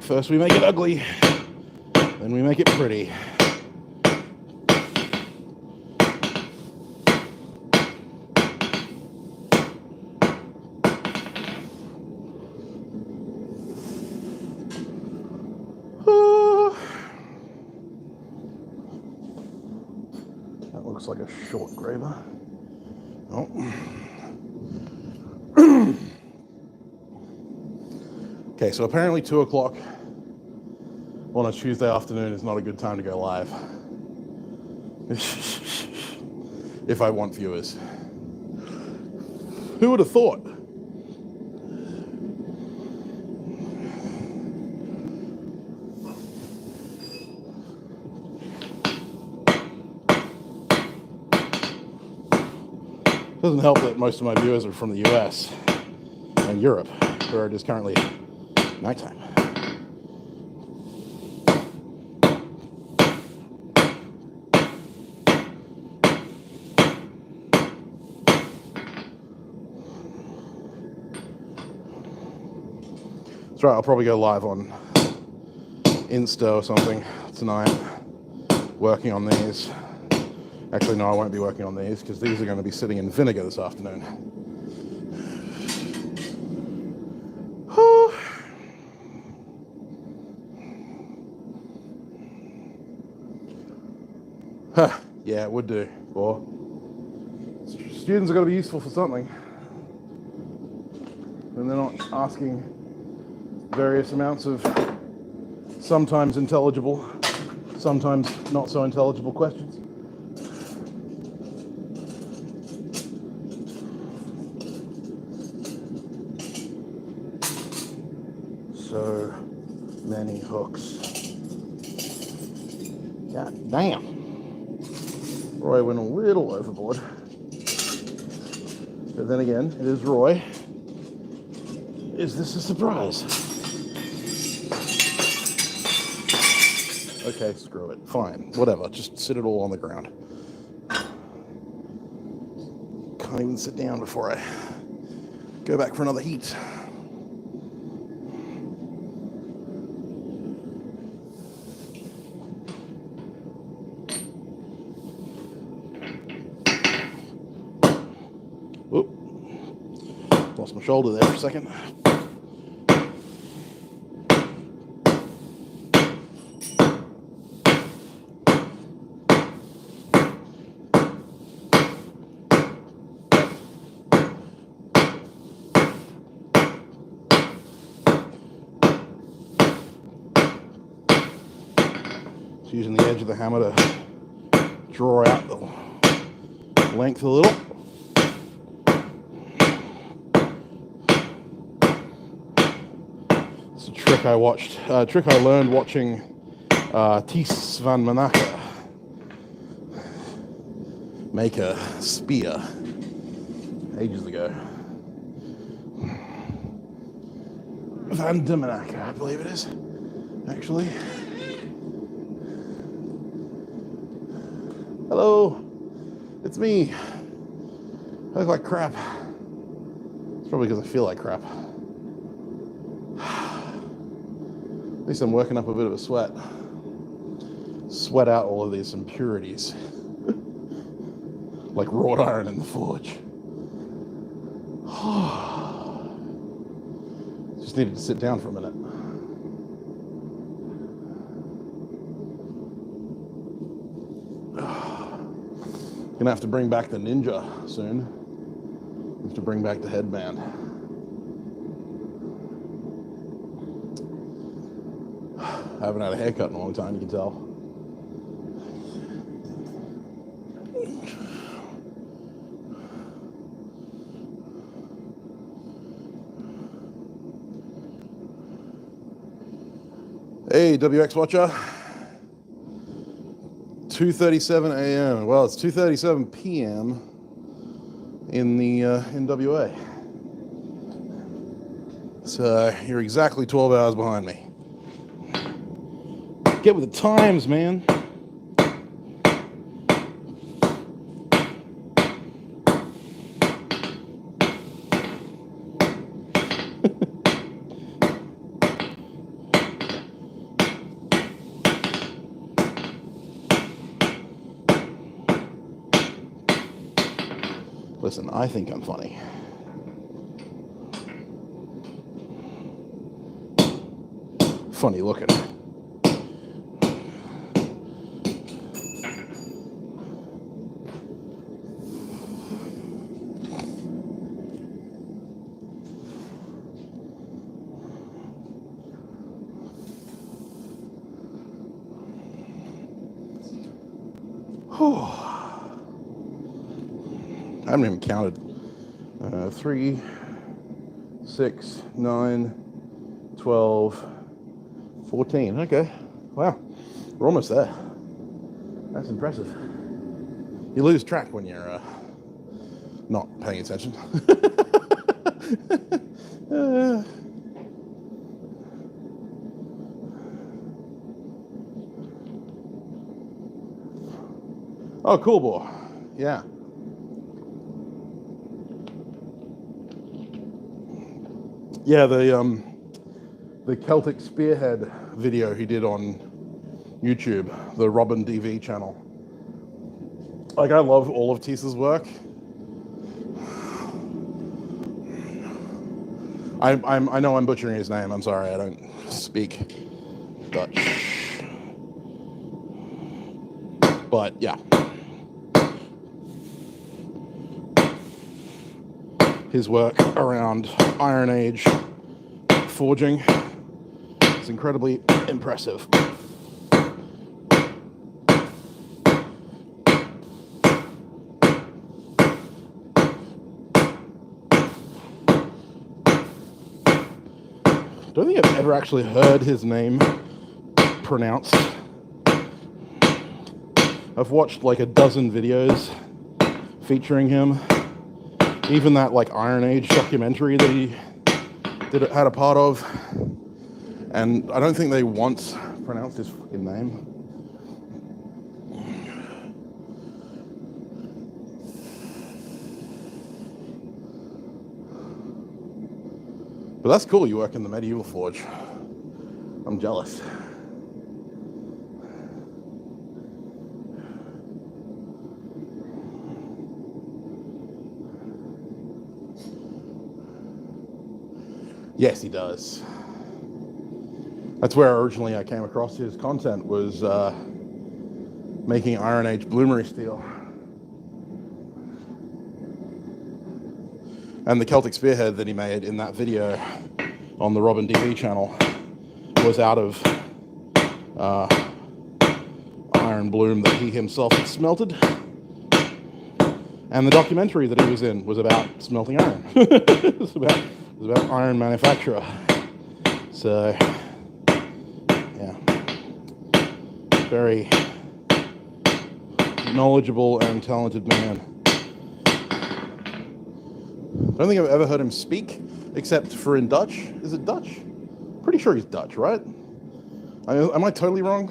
First we make it ugly, then we make it pretty. That looks like a short graver. Oh. Okay, so apparently 2 o'clock on a Tuesday afternoon is not a good time to go live. If I want viewers. Who would have thought? Doesn't help that most of my viewers are from the US and Europe, where it is currently nighttime. That's right, I'll probably go live on Insta or something tonight, working on these. Actually, no, I won't be working on these because these are going to be sitting in vinegar this afternoon. Yeah, it would do. Or students are going to be useful for something. And they're not asking various amounts of sometimes intelligible, sometimes not so intelligible questions. So many hooks. God damn. Roy went a little overboard. But then again, it is Roy. Is this a surprise? Okay, screw it. Fine. Whatever. Just sit it all on the ground. Can't even sit down before I go back for another heat. Lost my shoulder there for a second. Just using the edge of the hammer to draw out the length a little. Trick I learned watching Ties van Manaka make a spear ages ago. Van de Manaka, I believe it is, actually. Hello, it's me. I look like crap. It's probably because I feel like crap. At least I'm working up a bit of a sweat. Sweat out all of these impurities. Like wrought iron in the forge. Just needed to sit down for a minute. Gonna have to bring back the ninja soon. Have to bring back the headband. I haven't had a haircut in a long time, you can tell. Hey, WX Watcher. 2:37 a.m. Well, it's 2:37 p.m. in WA. So you're exactly 12 hours behind me. Get with the times, man. Listen, I think I'm funny. Funny looking. I haven't even counted. 3, 6, 9, 12, 14. Okay. Wow. We're almost there. That's impressive. You lose track when you're not paying attention. Oh, cool, boy. Yeah. Yeah, the Celtic Spearhead video he did on YouTube, the Robin DV channel. Like, I love all of Tisa's work. I know I'm butchering his name. I'm sorry, I don't speak Dutch. But yeah, his work around Iron Age forging is incredibly impressive. I don't think I've ever actually heard his name pronounced. I've watched like a dozen videos featuring him. Even that like Iron Age documentary that he had a part of. And I don't think they once pronounced his fucking name. But that's cool, you work in the medieval forge. I'm jealous. Yes, he does. That's where originally I came across his content, was making Iron Age bloomery steel. And the Celtic spearhead that he made in that video on the Robin DB channel was out of iron bloom that he himself had smelted. And the documentary that he was in was about smelting iron. It was about iron manufacture. So, yeah, very knowledgeable and talented man. I don't think I've ever heard him speak, except for in Dutch. Is it Dutch? Pretty sure he's Dutch, right? Am I totally wrong?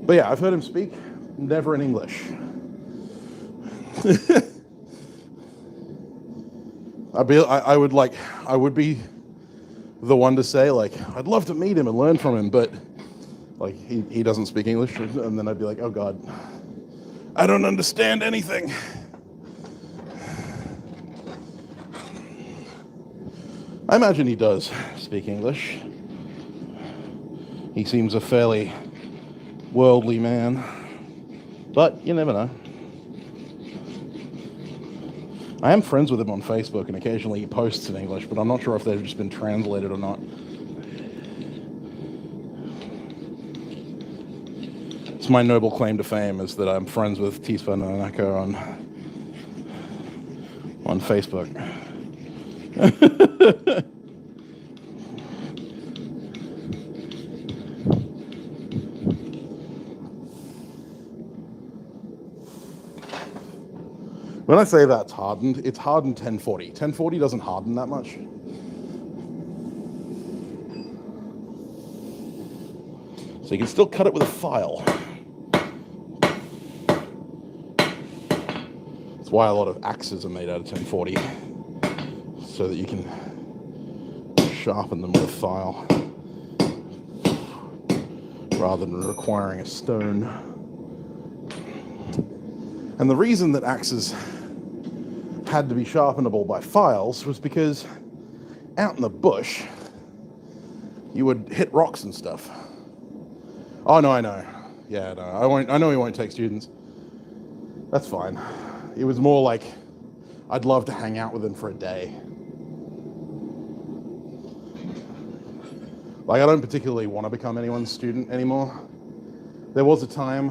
But yeah, I've heard him speak, never in English. I would be the one to say, like, I'd love to meet him and learn from him, but like he doesn't speak English, and then I'd be like, oh God, I don't understand anything. I imagine he does speak English. He seems a fairly worldly man, but you never know. I am friends with him on Facebook, and occasionally he posts in English, but I'm not sure if they've just been translated or not. It's my noble claim to fame, is that I'm friends with Tispa Nanako on Facebook. When I say that's hardened, it's hardened 1040. 1040 doesn't harden that much. So you can still cut it with a file. That's why a lot of axes are made out of 1040, so that you can sharpen them with a file rather than requiring a stone. And the reason that axes had to be sharpenable by files was because out in the bush you would hit rocks and stuff. Oh no, I know. Yeah, no, I won't. I know he won't take students. That's fine. It was more like I'd love to hang out with him for a day. Like, I don't particularly want to become anyone's student anymore. There was a time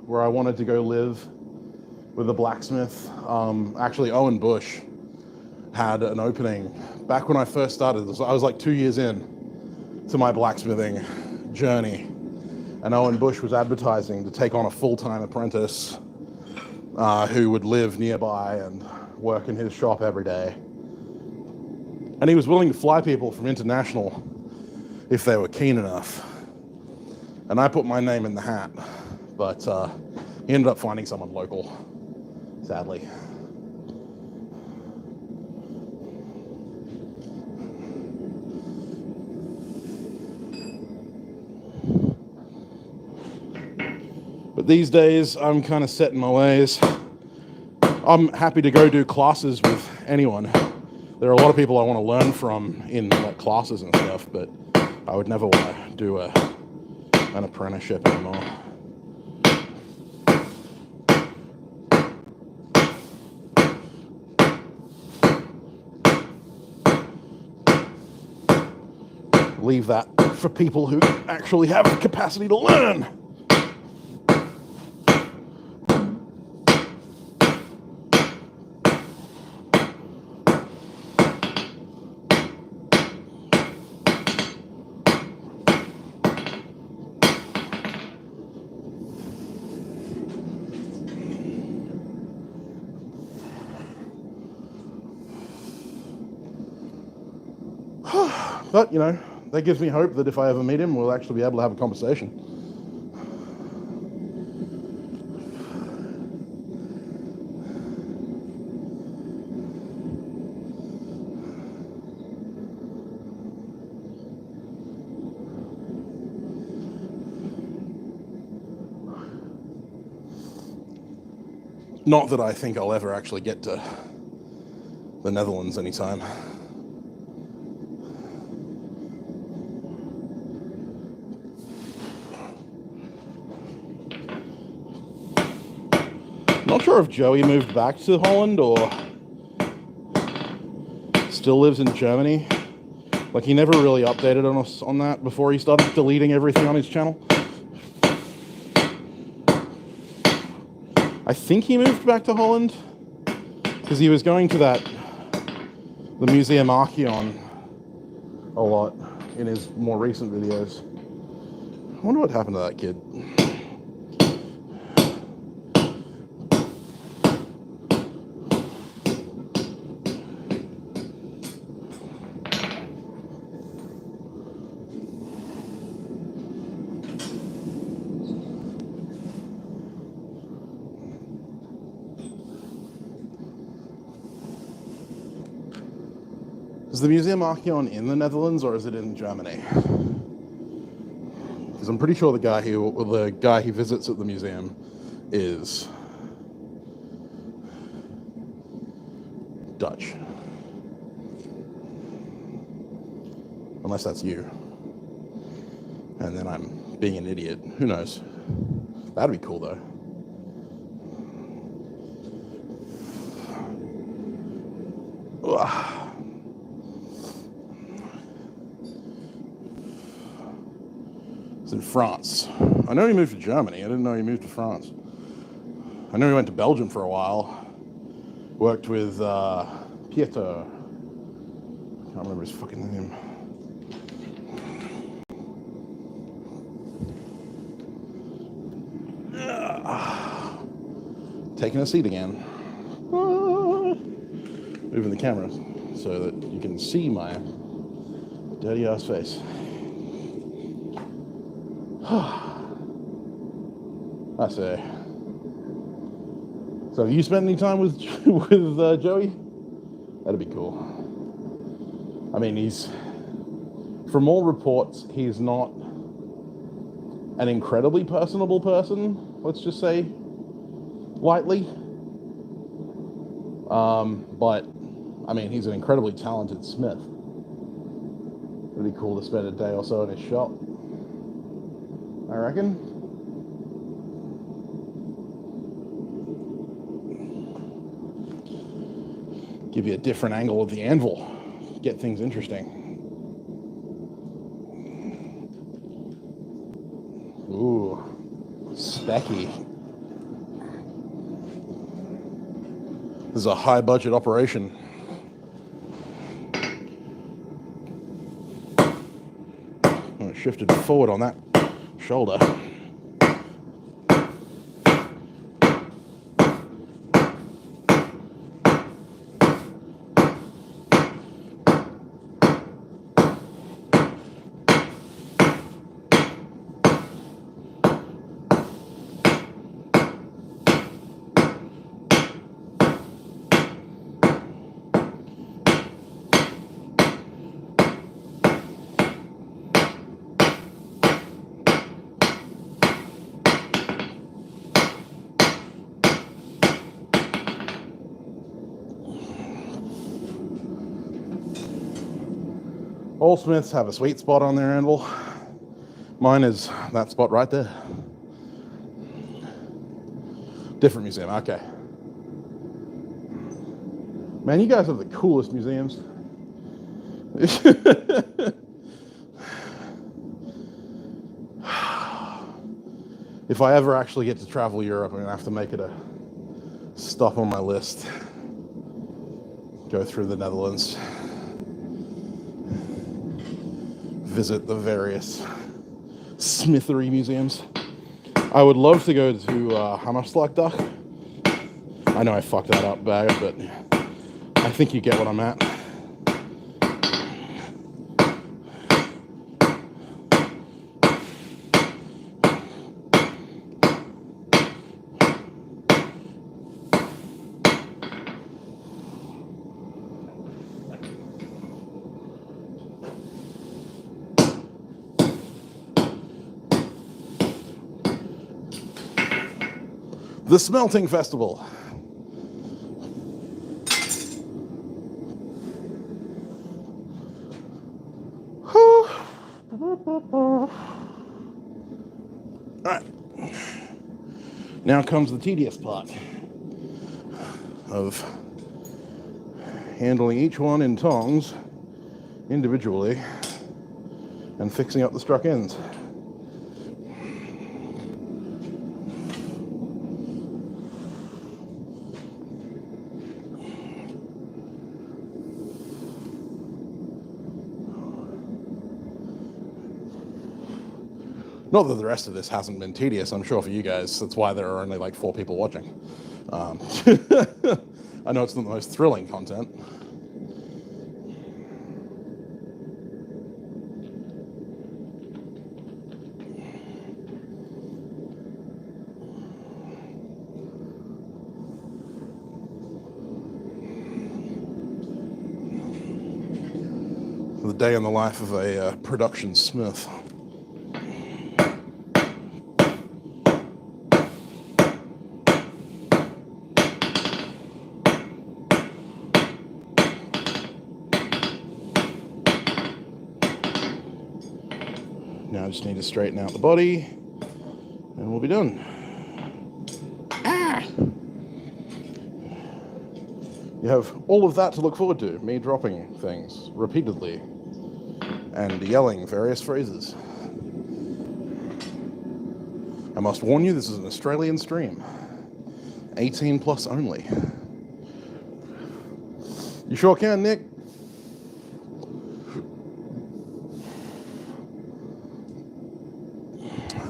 where I wanted to go live with a blacksmith. Actually, Owen Bush had an opening back when I first started. I was like 2 years in to my blacksmithing journey, and Owen Bush was advertising to take on a full-time apprentice who would live nearby and work in his shop every day. And he was willing to fly people from international if they were keen enough. And I put my name in the hat, but he ended up finding someone local, sadly. But these days, I'm kind of set in my ways. I'm happy to go do classes with anyone. There are a lot of people I want to learn from in like classes and stuff, but I would never want to do an apprenticeship anymore. Leave that for people who actually have the capacity to learn. But, you know, that gives me hope that if I ever meet him, we'll actually be able to have a conversation. Not that I think I'll ever actually get to the Netherlands anytime. Not sure if Joey moved back to Holland or still lives in Germany. Like, he never really updated on us on that before he started deleting everything on his channel. I think he moved back to Holland because he was going to the Museum Archeon a lot in his more recent videos. I wonder what happened to that kid. Is the Museum Archeon in the Netherlands or is it in Germany? Because I'm pretty sure the guy who visits at the museum is Dutch. Unless that's you. And then I'm being an idiot. Who knows? That'd be cool though. Ugh. In France. I know he moved to Germany. I didn't know he moved to France. I know he went to Belgium for a while. Worked with Pieter. I can't remember his fucking name. Taking a seat again. Moving the camera so that you can see my dirty ass face. I say. So have you spent any time with Joey? That'd be cool. I mean, from all reports, he's not an incredibly personable person, let's just say, lightly. But, I mean, he's an incredibly talented smith. It'd be cool to spend a day or so in his shop, I reckon. Give you a different angle of the anvil. Get things interesting. Ooh, specky. This is a high budget operation. I shifted forward on that shoulder. All Smiths have a sweet spot on their anvil. Mine is that spot right there. Different museum, okay. Man, you guys have the coolest museums. If I ever actually get to travel Europe, I'm going to have to make it a stop on my list. Go through the Netherlands. Visit the various smithery museums. I would love to go to Hammerslagdag. I know I fucked that up bad, but I think you get what I'm at. The Smelting Festival. Alright. Now comes the tedious part of handling each one in tongs individually and fixing up the struck ends. Not that the rest of this hasn't been tedious, I'm sure for you guys. That's why there are only like 4 people watching. I know it's not the most thrilling content. The day in the life of a production smith. Now I just need to straighten out the body and we'll be done. You have all of that to look forward to, me dropping things repeatedly and yelling various phrases. I must warn you, this is an Australian stream. 18 plus only. You sure can, Nick?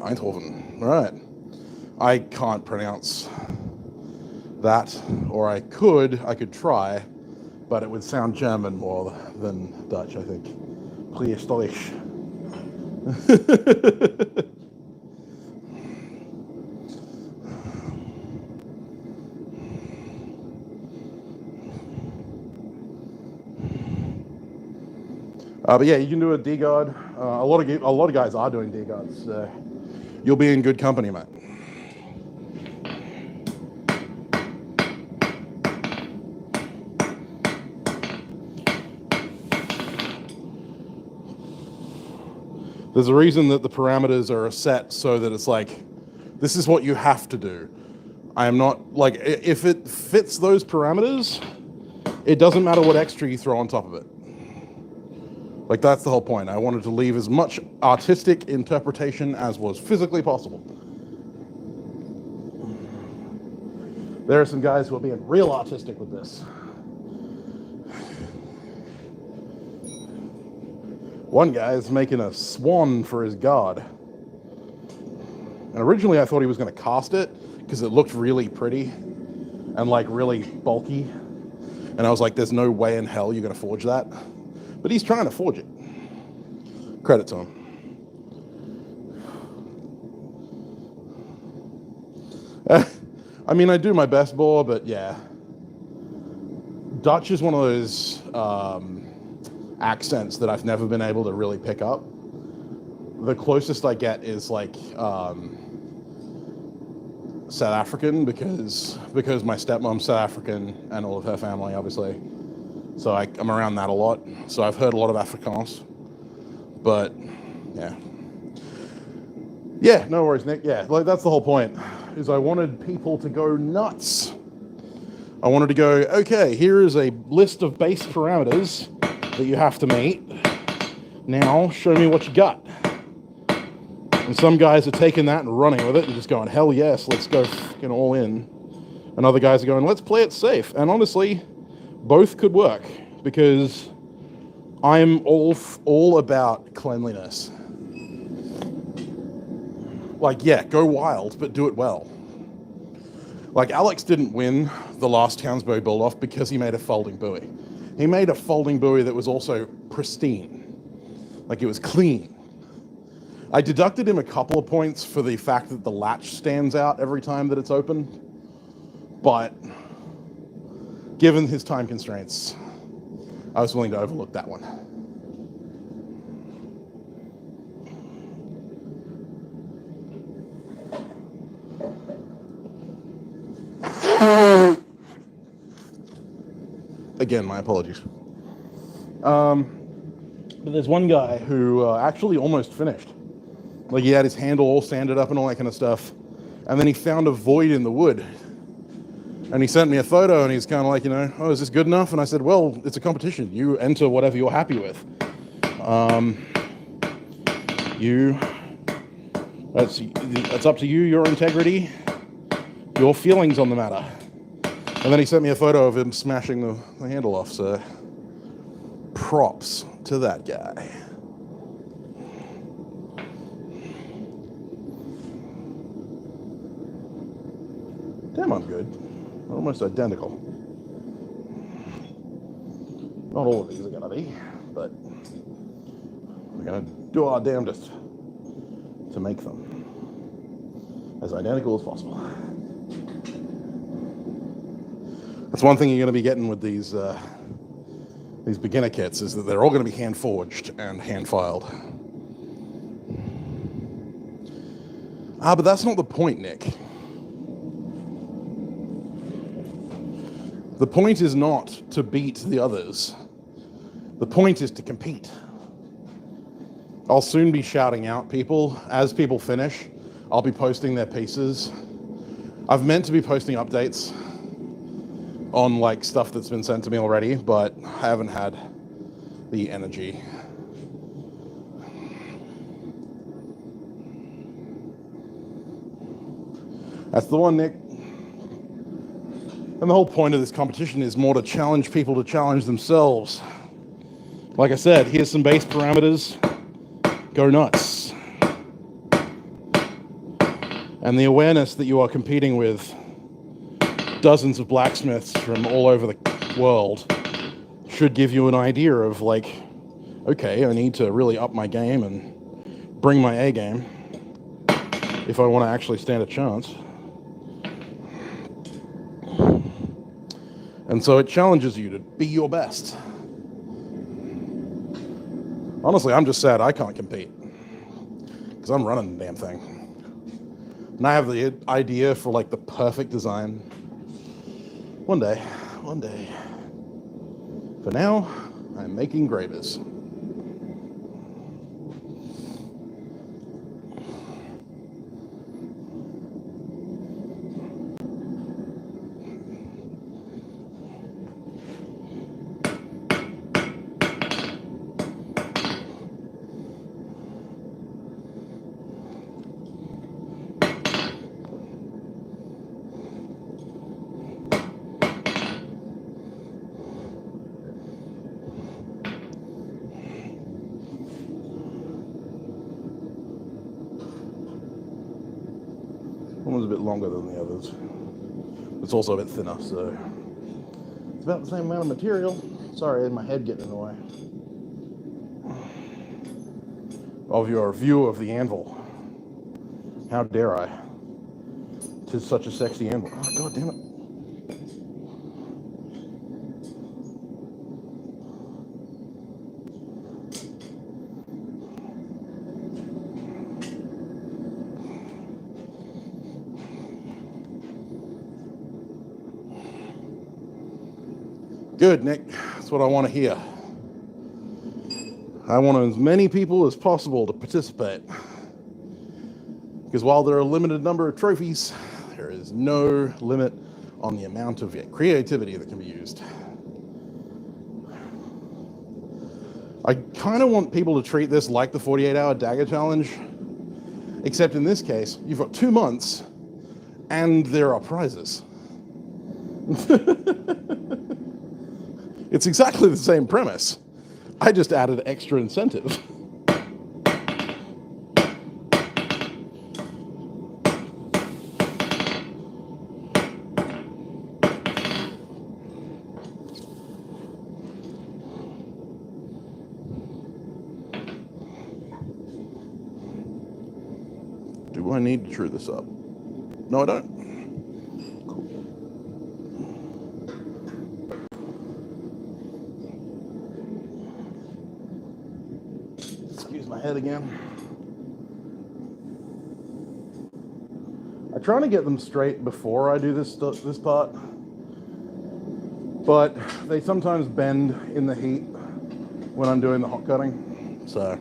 Eindhoven, right. I can't pronounce that, or I could try, but it would sound German more than Dutch, I think. Please, Deutsch. But yeah, you can do a D-guard. A lot of guys are doing D-guards. You'll be in good company, mate. There's a reason that the parameters are set so that it's like, this is what you have to do. I am not, like, if it fits those parameters, it doesn't matter what extra you throw on top of it. Like, that's the whole point. I wanted to leave as much artistic interpretation as was physically possible. There are some guys who are being real artistic with this. One guy is making a swan for his god. And originally I thought he was going to cast it because it looked really pretty and like really bulky. And I was like, there's no way in hell you're going to forge that. But he's trying to forge it. Credit to him. I mean, I do my best, Boar, but yeah. Dutch is one of those accents that I've never been able to really pick up. The closest I get is like South African because my stepmom's South African and all of her family, obviously. So I'm around that a lot. So I've heard a lot of Afrikaans. But yeah. Yeah, no worries, Nick. Yeah, like that's the whole point, is I wanted people to go nuts. I wanted to go, okay, here is a list of base parameters that you have to meet. Now, show me what you got. And some guys are taking that and running with it and just going, hell yes, let's go fucking all in. And other guys are going, let's play it safe. And honestly, both could work, because I'm all about cleanliness. Like, yeah, go wild, but do it well. Like, Alex didn't win the last Townsbury build-off because he made a folding buoy. He made a folding buoy that was also pristine. Like, it was clean. I deducted him a couple of points for the fact that the latch stands out every time that it's open. But given his time constraints, I was willing to overlook that one. Again, my apologies. But there's one guy who actually almost finished. Like, he had his handle all sanded up and all that kind of stuff. And then he found a void in the wood. And he sent me a photo, and he's kind of like, you know, oh, is this good enough? And I said, well, it's a competition. You enter whatever you're happy with. That's up to you, your integrity, your feelings on the matter. And then he sent me a photo of him smashing the handle off, so props to that guy. Damn, I'm good. Almost identical. Not all of these are gonna be, but we're gonna do our damnedest to make them as identical as possible. That's one thing you're gonna be getting with these beginner kits, is that they're all gonna be hand forged and hand filed. But that's not the point, Nick. The point is not to beat the others. The point is to compete. I'll soon be shouting out people. As people finish, I'll be posting their pieces. I've meant to be posting updates on like stuff that's been sent to me already, but I haven't had the energy. That's the one, Nick. And the whole point of this competition is more to challenge people to challenge themselves. Like I said, here's some base parameters. Go nuts. And the awareness that you are competing with dozens of blacksmiths from all over the world should give you an idea of like, okay, I need to really up my game and bring my A game if I want to actually stand a chance. And so it challenges you to be your best. Honestly, I'm just sad I can't compete, because I'm running the damn thing. And I have the idea for like the perfect design. One day. For now, I'm making gravers. One was a bit longer than the others. It's also a bit thinner, so it's about the same amount of material. Sorry, my head getting in the way. Of your view of the anvil. How dare I? 'Tis such a sexy anvil. Oh, God damn it. Good, Nick. That's what I want to hear. I want as many people as possible to participate. Because while there are a limited number of trophies, there is no limit on the amount of creativity that can be used. I kind of want people to treat this like the 48-hour dagger challenge, except in this case, you've got 2 months and there are prizes. It's exactly the same premise. I just added extra incentive. Do I need to true this up? No, I don't. Cool. Excuse my head again. I try to get them straight before I do this part, but they sometimes bend in the heat when I'm doing the hot cutting, so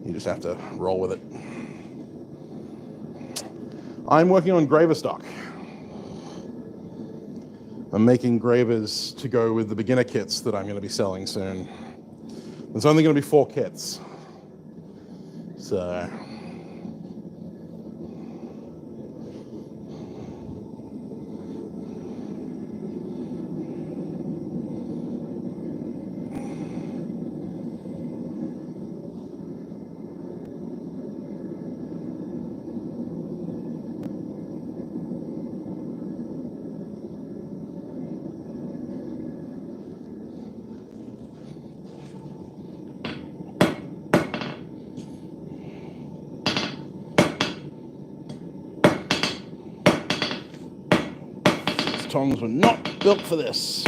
you just have to roll with it. I'm working on graver stock. I'm making gravers to go with the beginner kits that I'm going to be selling soon. There's only going to be 4 kits. So tongs were not built for this.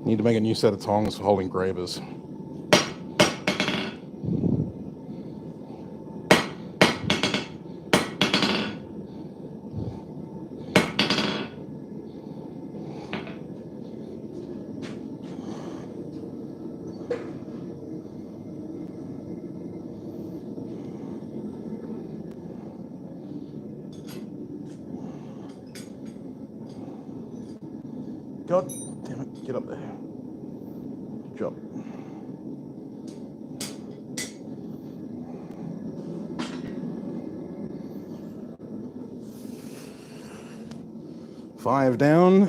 Need to make a new set of tongs for holding gravers. God damn it, get up there. Good job. Five down.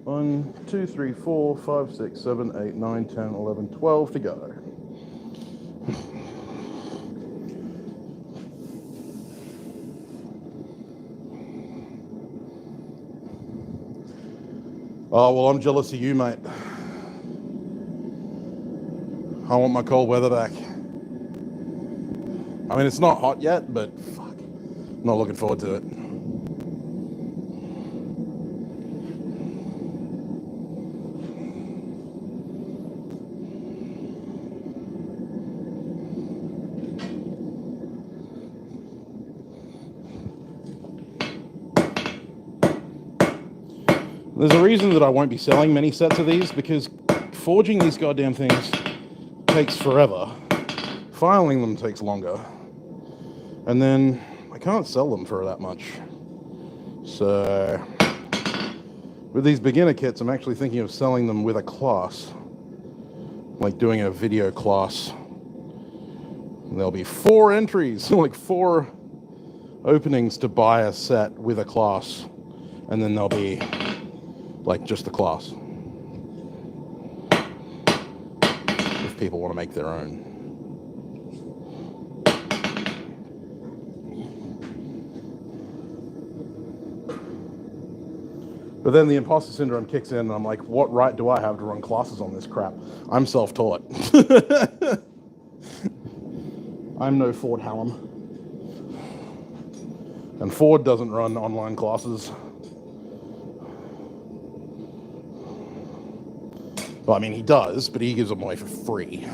1, 2, 3, 4, 5, 6, 7, 8, 9, 10, 11, 12 to go. Oh, well, I'm jealous of you, mate. I want my cold weather back. I mean, it's not hot yet, but fuck, I'm not looking forward to it. There's a reason that I won't be selling many sets of these, because forging these goddamn things takes forever. Filing them takes longer. And then I can't sell them for that much. So with these beginner kits, I'm actually thinking of selling them with a class. Like doing a video class. And there'll be 4 entries, like 4 openings to buy a set with a class. And then there'll be like just the class, if people want to make their own. But then the imposter syndrome kicks in and I'm like, what right do I have to run classes on this crap? I'm self-taught. I'm no Ford Hallam. And Ford doesn't run online classes. Well, I mean, he does, but he gives them away for free.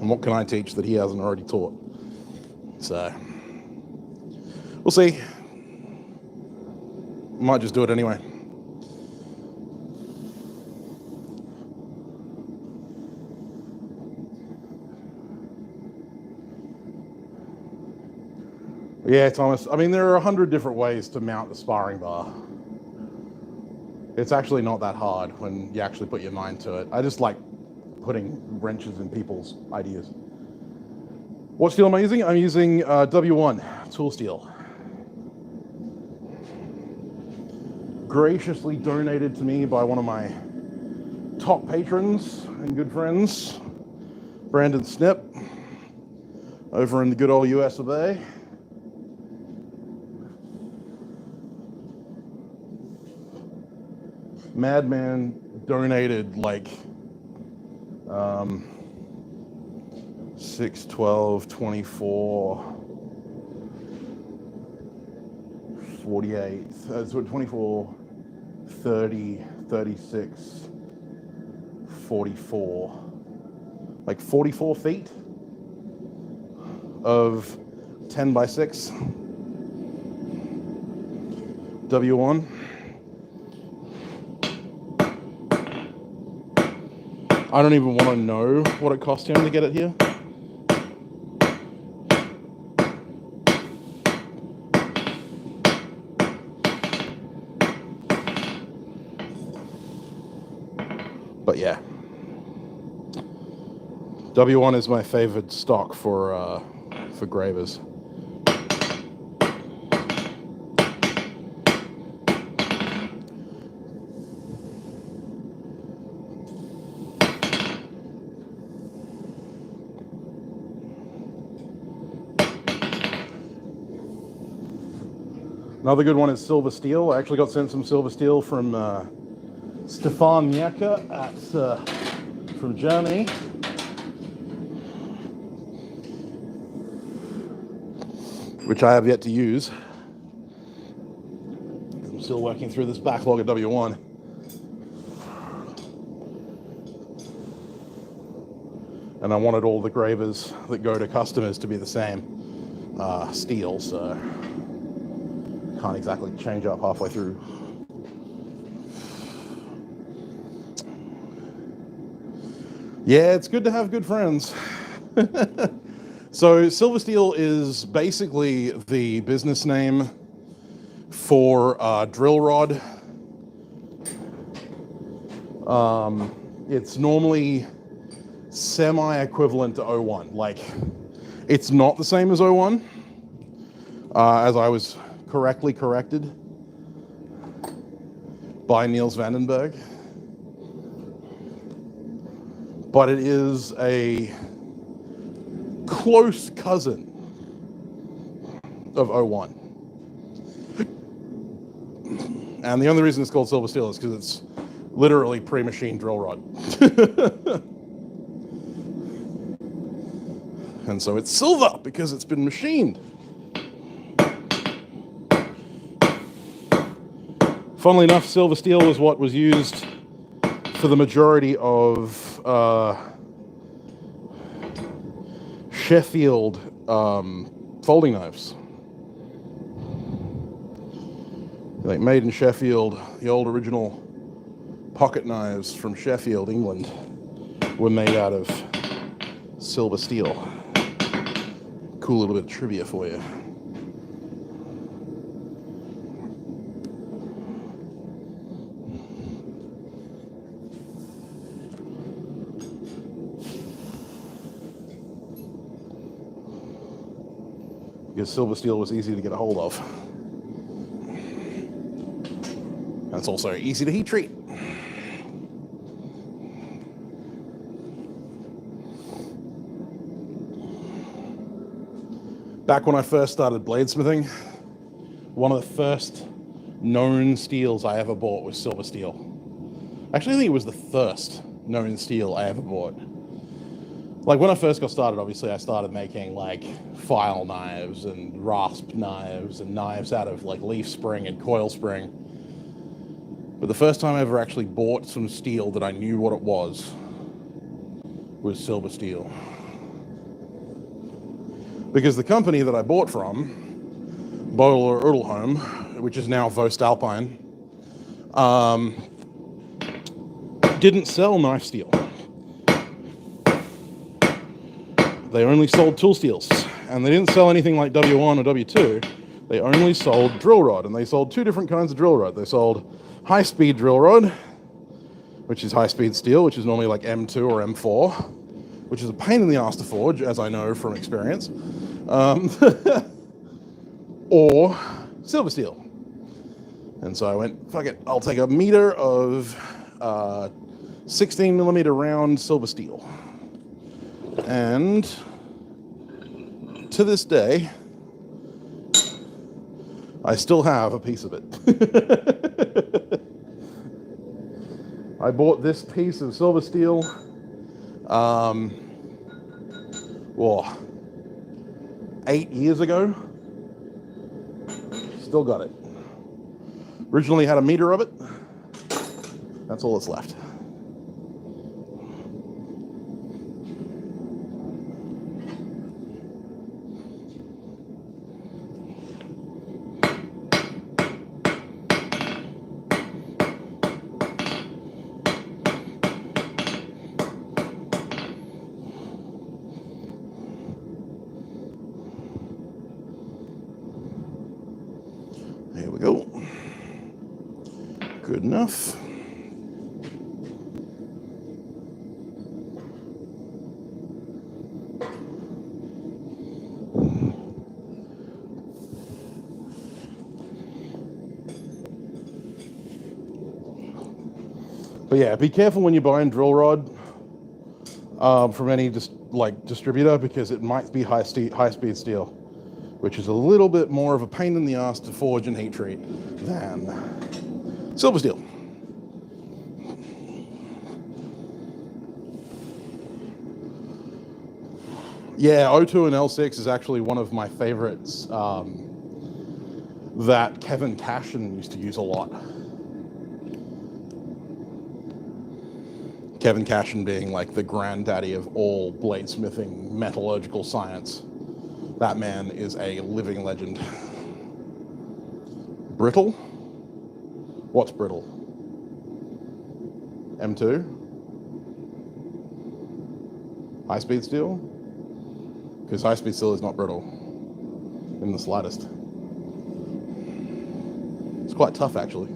And what can I teach that he hasn't already taught? So, we'll see. Might just do it anyway. Yeah, Thomas, I mean, there are 100 different ways to mount a sparring bar. It's actually not that hard when you actually put your mind to it. I just like putting wrenches in people's ideas. What steel am I using? I'm using W1 tool steel. Graciously donated to me by one of my top patrons and good friends, Brandon Snip, over in the good old US of A. Madman donated like 6, 12, 24, 48, so 24, 30, 36, 44, like 44 feet of 10 by 6 W1. I don't even want to know what it cost him to get it here. But yeah, W1 is my favorite stock for gravers. Another good one is silver steel. I actually got sent some silver steel from Stefan Mieka from Germany. Which I have yet to use. I'm still working through this backlog of W1. And I wanted all the gravers that go to customers to be the same steel, so can't exactly change up halfway through. Yeah, it's good to have good friends. So silver steel is basically the business name for drill rod. It's normally semi-equivalent to O1. Like, it's not the same as O1, as I was correctly corrected by Niels Vandenberg. But it is a close cousin of O1. And the only reason it's called silver steel is because it's literally pre-machined drill rod. And so it's silver because it's been machined. Funnily enough, silver steel was what was used for the majority of Sheffield folding knives. Like made in Sheffield, the old original pocket knives from Sheffield, England, were made out of silver steel. Cool little bit of trivia for you. Because silver steel was easy to get a hold of. And it's also easy to heat treat. Back when I first started bladesmithing, one of the first known steels I ever bought was silver steel. Actually, I think it was the first known steel I ever bought. Like, when I first got started, obviously, I started making, like, file knives and rasp knives and knives out of, like, leaf spring and coil spring. But the first time I ever actually bought some steel that I knew what it was silver steel. because the company that I bought from, Bowler Udelholm, which is now Voestalpine, didn't sell knife steel. They only sold tool steels, and they didn't sell anything like W1 or W2. They only sold drill rod, and they sold two different kinds of drill rod. They sold high-speed drill rod, which is high-speed steel, which is normally like M2 or M4, which is a pain in the ass to forge, as I know from experience, or silver steel. And so I went, fuck it, I'll take a meter of 16 millimeter round silver steel. And to this day, I still have a piece of it. I bought this piece of silver steel, 8 years ago. Still got it. Originally had a meter of it. That's all that's left. There we go. Good enough. But yeah, be careful when you're buying drill rod from any distributor, because it might be high-speed steel, which is a little bit more of a pain in the ass to forge and heat treat than silver steel. Yeah, O2 and L6 is actually one of my favorites that Kevin Cashin used to use a lot. Kevin Cashin being like the granddaddy of all bladesmithing metallurgical science. That man is a living legend. Brittle? What's brittle? M2? High-speed steel? Because high-speed steel is not brittle in the slightest. It's quite tough, actually.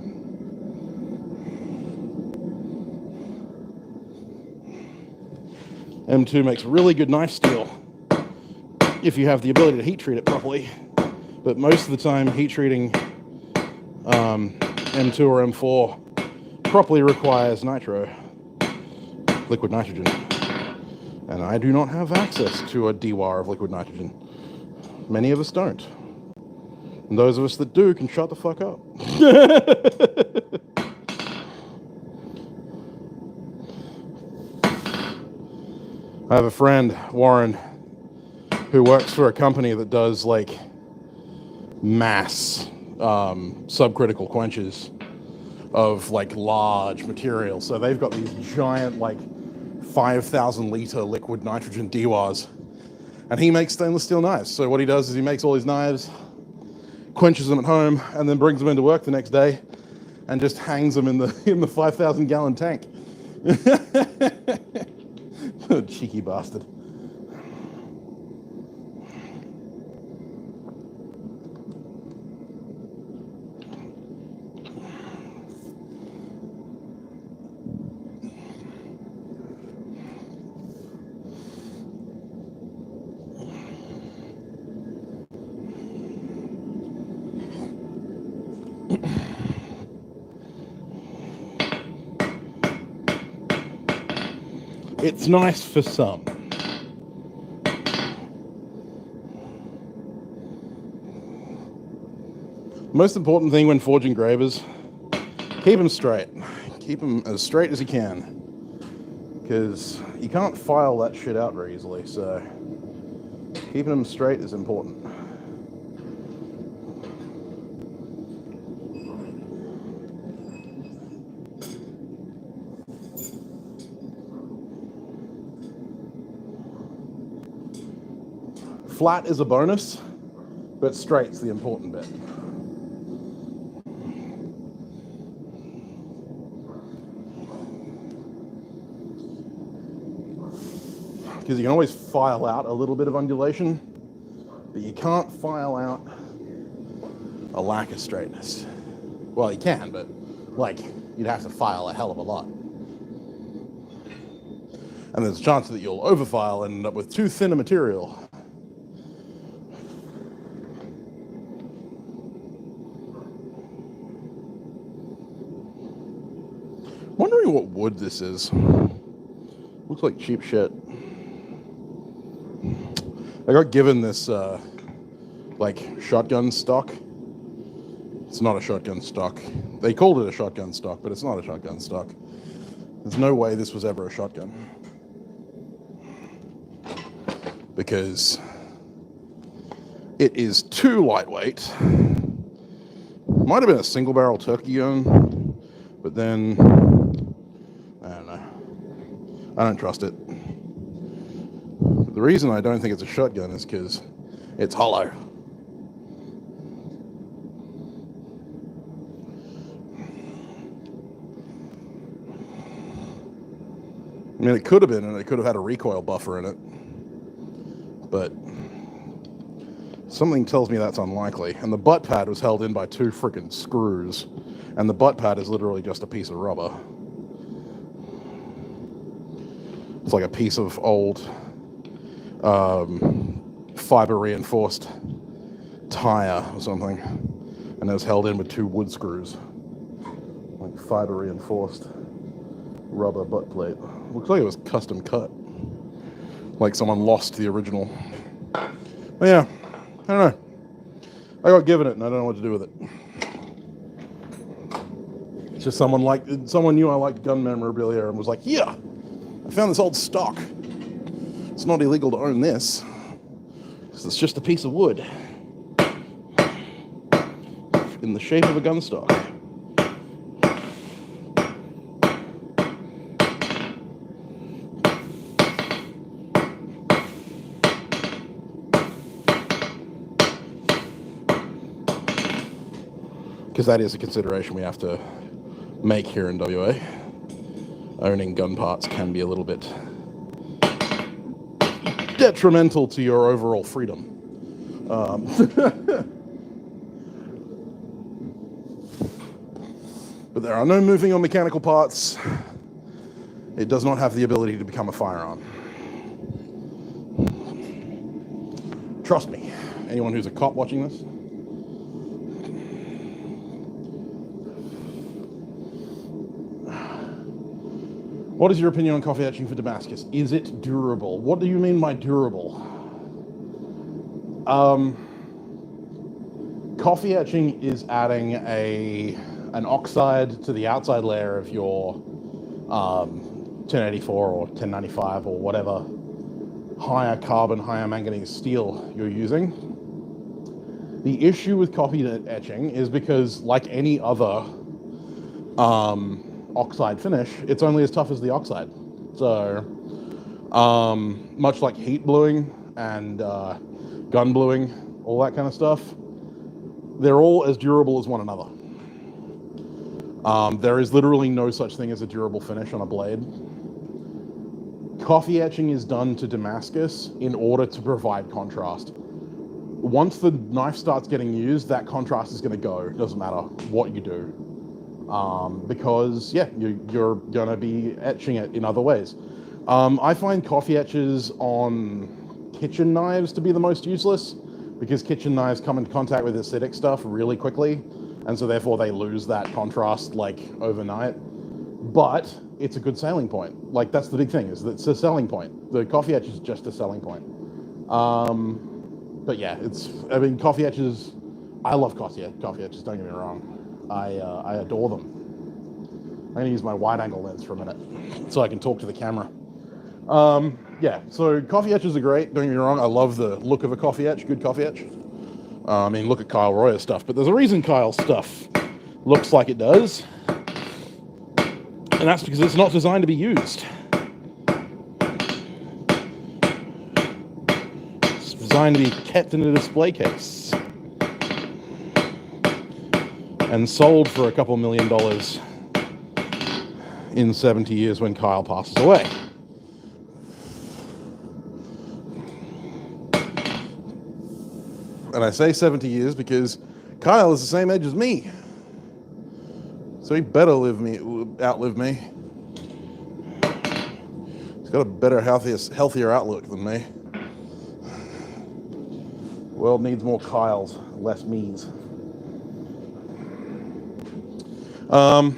M2 makes really good knife steel if you have the ability to heat treat it properly, but most of the time heat treating M2 or M4 properly requires nitro, liquid nitrogen, and I do not have access to a DWAR of liquid nitrogen. Many of us don't, and those of us that do can shut the fuck up. I have a friend, Warren, who works for a company that does like mass subcritical quenches of like large material. So they've got these giant like 5,000 liter liquid nitrogen DWARs, and he makes stainless steel knives. So what he does is he makes all his knives, quenches them at home, and then brings them into work the next day and just hangs them in the 5,000 gallon tank. Cheeky bastard. It's nice for some. Most important thing when forging gravers, keep them straight. Keep them as straight as you can, because you can't file that shit out very easily, so keeping them straight is important. Flat is a bonus, but straight's the important bit. Because you can always file out a little bit of undulation, but you can't file out a lack of straightness. Well, you can, but like you'd have to file a hell of a lot. And there's a chance that you'll overfile and end up with too thin a material. Wondering what wood this is. Looks like cheap shit. I got given this like shotgun stock. It's not a shotgun stock. They called it a shotgun stock, but it's not a shotgun stock. There's no way this was ever a shotgun. Because it is too lightweight. Might have been a single barrel turkey gun, but then, I don't know. I don't trust it. But the reason I don't think it's a shotgun is because it's hollow. I mean, it could have been, and it could have had a recoil buffer in it. But something tells me that's unlikely. And the butt pad was held in by 2 freaking screws. And the butt pad is literally just a piece of rubber. It's like a piece of old fiber reinforced tire or something. And it was held in with 2 wood screws. Like fiber reinforced rubber butt plate. Looks like it was custom cut. Like someone lost the original. But yeah, I don't know. I got given it and I don't know what to do with it. It's just someone knew I liked gun memorabilia and was like, yeah, I found this old stock. It's not illegal to own this. It's just a piece of wood in the shape of a gun stock. Because that is a consideration we have to make here in WA. Owning gun parts can be a little bit detrimental to your overall freedom. But there are no moving or mechanical parts. It does not have the ability to become a firearm. Trust me, anyone who's a cop watching this. What is your opinion on coffee etching for Damascus? Is it durable? What do you mean by durable? Coffee etching is adding an oxide to the outside layer of your 1084 or 1095 or whatever higher carbon, higher manganese steel you're using. The issue with coffee etching is because, like any other oxide finish, it's only as tough as the oxide. So much like heat bluing and gun bluing, all that kind of stuff, they're all as durable as one another. There is literally no such thing as a durable finish on a blade. Coffee etching is done to Damascus in order to provide contrast. Once the knife starts getting used, that contrast is going to go. It doesn't matter what you do. Because, yeah, you're going to be etching it in other ways. I find coffee etches on kitchen knives to be the most useless, because kitchen knives come in contact with acidic stuff really quickly, and so therefore they lose that contrast like overnight. But it's a good selling point. Like, that's the big thing, is that it's a selling point. The coffee etch is just a selling point. But yeah, coffee etches, I love coffee etches, don't get me wrong. I adore them. I'm going to use my wide-angle lens for a minute so I can talk to the camera. Yeah, so coffee etches are great, don't get me wrong. I love the look of a coffee etch, good coffee etch. I mean, look at Kyle Royer's stuff, but there's a reason Kyle's stuff looks like it does. And that's because it's not designed to be used. It's designed to be kept in a display case and sold for a couple $1 million in 70 years when Kyle passes away. And I say 70 years because Kyle is the same age as me. So he better outlive me. He's got a better, healthier outlook than me. World needs more Kyles, less me's. But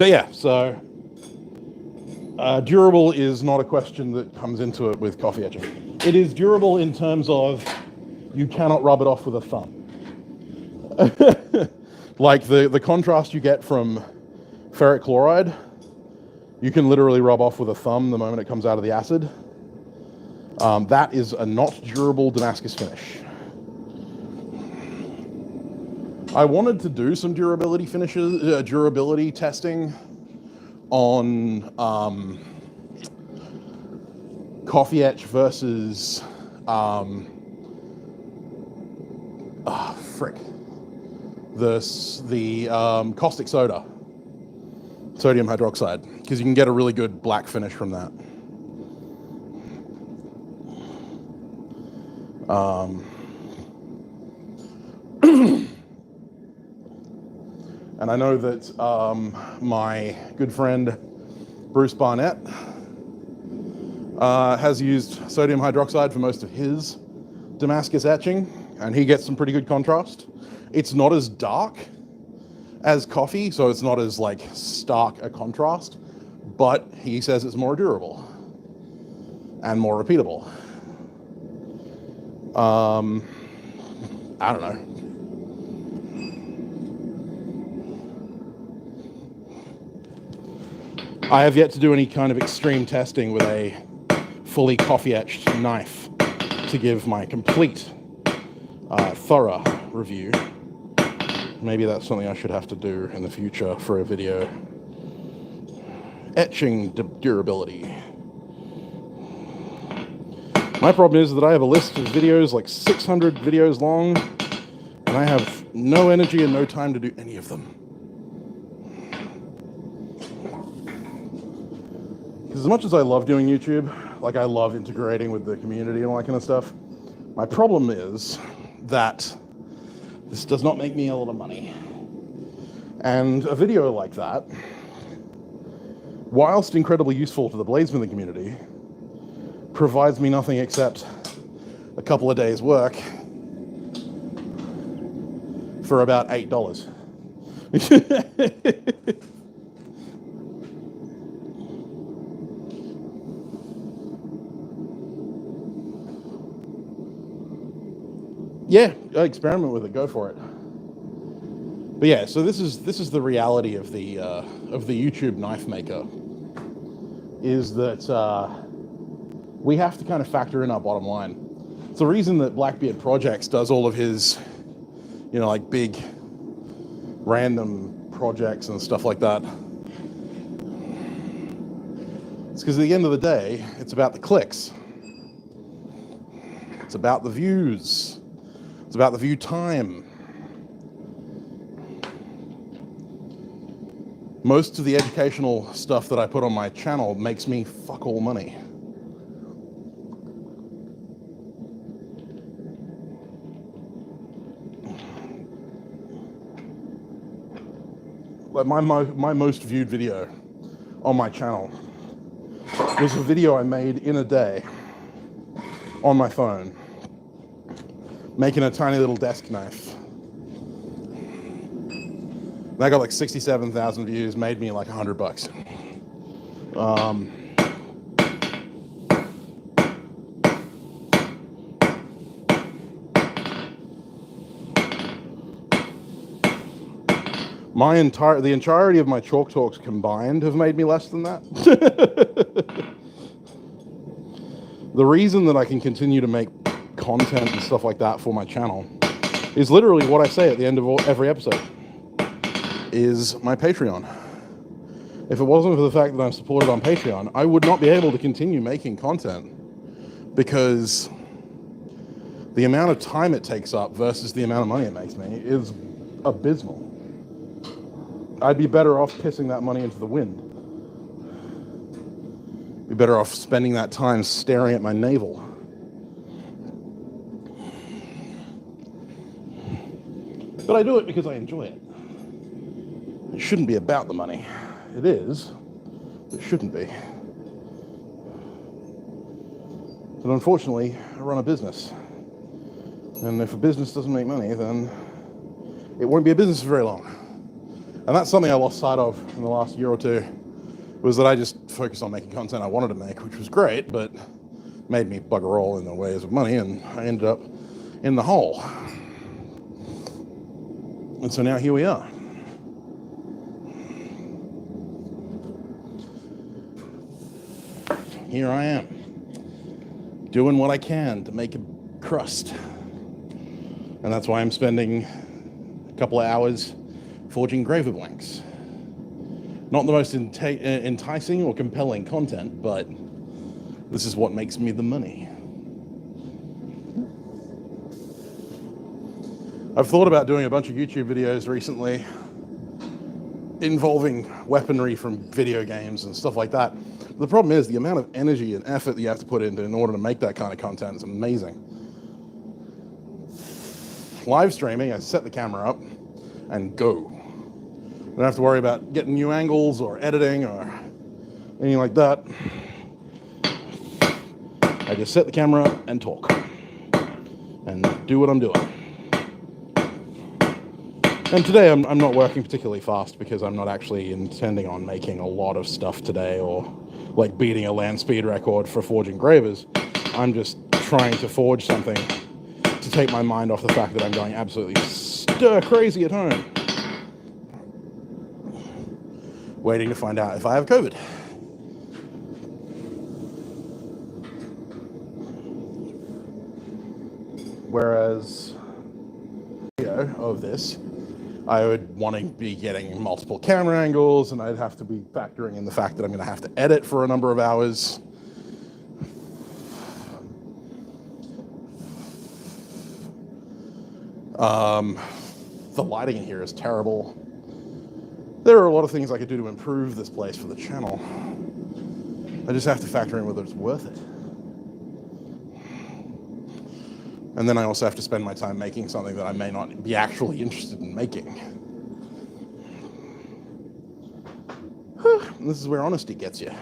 yeah, so durable is not a question that comes into it with coffee etching. It is durable in terms of you cannot rub it off with a thumb. Like the contrast you get from ferric chloride, you can literally rub off with a thumb the moment it comes out of the acid. That is a not durable Damascus finish. I wanted to do some durability testing on coffee etch versus the caustic soda, sodium hydroxide, because you can get a really good black finish from that. And I know that my good friend Bruce Barnett has used sodium hydroxide for most of his Damascus etching, and he gets some pretty good contrast. It's not as dark as coffee, so it's not as like stark a contrast, but he says it's more durable and more repeatable. I don't know. I have yet to do any kind of extreme testing with a fully coffee etched knife to give my complete thorough review. Maybe that's something I should have to do in the future for a video. Etching durability. My problem is that I have a list of videos, like 600 videos long, and I have no energy and no time to do any of them. Because as much as I love doing YouTube, like I love integrating with the community and all that kind of stuff, my problem is that this does not make me a lot of money. And a video like that, whilst incredibly useful to the Bladesmith community, provides me nothing except a couple of days' work for about $8. Yeah, experiment with it. Go for it. But yeah, so this is the reality of the YouTube knife maker. Is that we have to kind of factor in our bottom line. It's the reason that Blackbeard Projects does all of his, like big, random projects and stuff like that. It's because at the end of the day, it's about the clicks. It's about the views. It's about the view time. Most of the educational stuff that I put on my channel makes me fuck all money. Like my most viewed video on my channel was a video I made in a day on my phone, making a tiny little desk knife. That got like 67,000 views, made me like $100. The entirety of my chalk talks combined have made me less than that. The reason that I can continue to make content and stuff like that for my channel is literally what I say at the end of every episode, is my Patreon. If it wasn't for the fact that I'm supported on Patreon, I would not be able to continue making content, because the amount of time it takes up versus the amount of money it makes me is abysmal. I'd be better off pissing that money into the wind. Be better off spending that time staring at my navel. But I do it because I enjoy it. It shouldn't be about the money. It is. It shouldn't be. But unfortunately, I run a business. And if a business doesn't make money, then it won't be a business for very long. And that's something I lost sight of in the last year or two, was that I just focused on making content I wanted to make, which was great, but made me bugger all in the ways of money, and I ended up in the hole. And so now here we are. Here I am, doing what I can to make a crust. And that's why I'm spending a couple of hours forging graver blanks. Not the most enticing or compelling content, but this is what makes me the money. I've thought about doing a bunch of YouTube videos recently involving weaponry from video games and stuff like that. The problem is the amount of energy and effort that you have to put into in order to make that kind of content is amazing. Live streaming, I set the camera up and go. I don't have to worry about getting new angles or editing or anything like that. I just set the camera up and talk and do what I'm doing. And today I'm not working particularly fast because I'm not actually intending on making a lot of stuff today or like beating a land speed record for forging gravers. I'm just trying to forge something to take my mind off the fact that I'm going absolutely stir crazy at home, waiting to find out if I have COVID. Whereas of this, I would want to be getting multiple camera angles, and I'd have to be factoring in the fact that I'm going to have to edit for a number of hours. The lighting in here is terrible. There are a lot of things I could do to improve this place for the channel. I just have to factor in whether it's worth it. And then I also have to spend my time making something that I may not be actually interested in making. And this is where honesty gets you.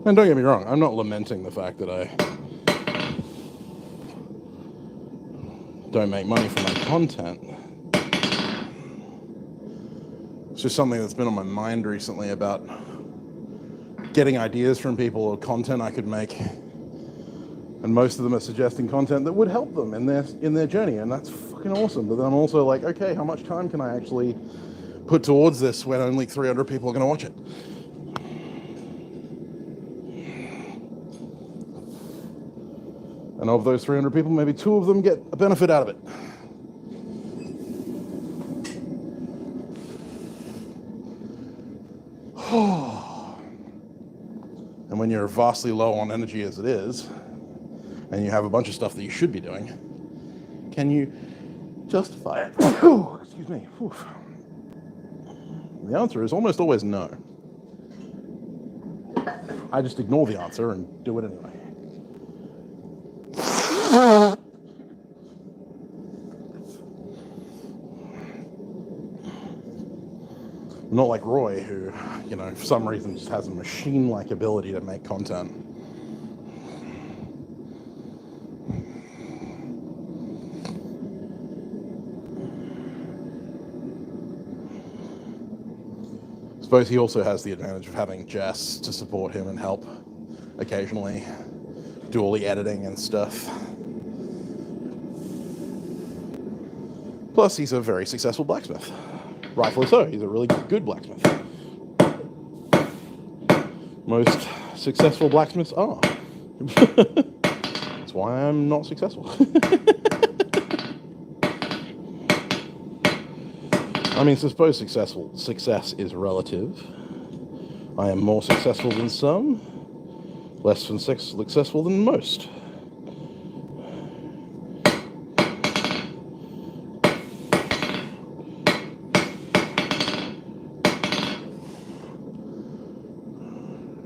And don't get me wrong, I'm not lamenting the fact that I don't make money from my content. It's just something that's been on my mind recently about getting ideas from people or content I could make. And most of them are suggesting content that would help them in their journey, and that's fucking awesome. But then I'm also like, okay, how much time can I actually put towards this when only 300 people are going to watch it? And of those 300 people, maybe 2 of them get a benefit out of it. And when you're vastly low on energy as it is, and you have a bunch of stuff that you should be doing, can you justify it? Excuse me. Oof. The answer is almost always no. I just ignore the answer and do it anyway. I'm not like Roy, who, for some reason just has a machine-like ability to make content. suppose he also has the advantage of having Jess to support him and help occasionally do all the editing and stuff. Plus, he's a very successful blacksmith. Rightfully so, he's a really good blacksmith. Most successful blacksmiths are. That's why I'm not successful. I mean, I suppose success is relative. I am more successful than some, less successful than most.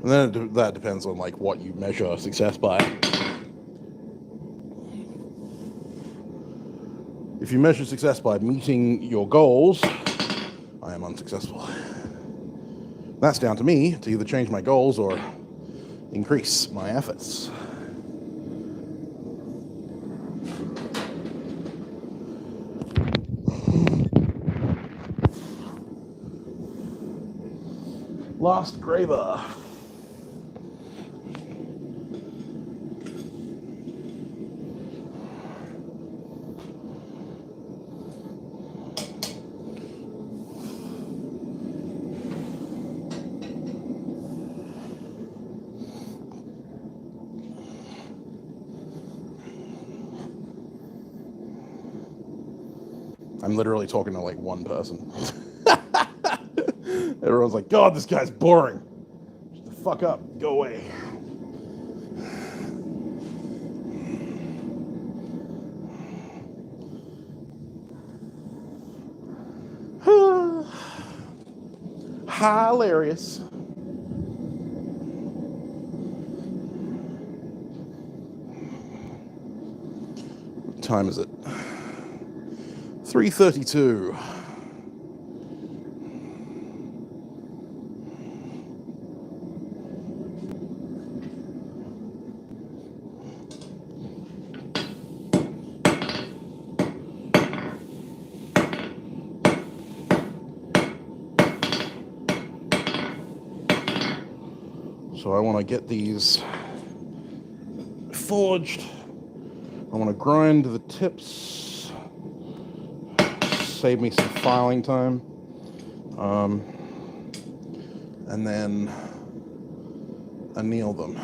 And then that depends on like what you measure success by. If you measure success by meeting your goals, I am unsuccessful. That's down to me to either change my goals or increase my efforts. Last graver. I'm literally talking to like one person. Everyone's like, God, this guy's boring. Shut the fuck up. Go away. Hilarious. What time is it? 3:32. So I want to get these forged. I want to grind the tips, save me some filing time, and then anneal them.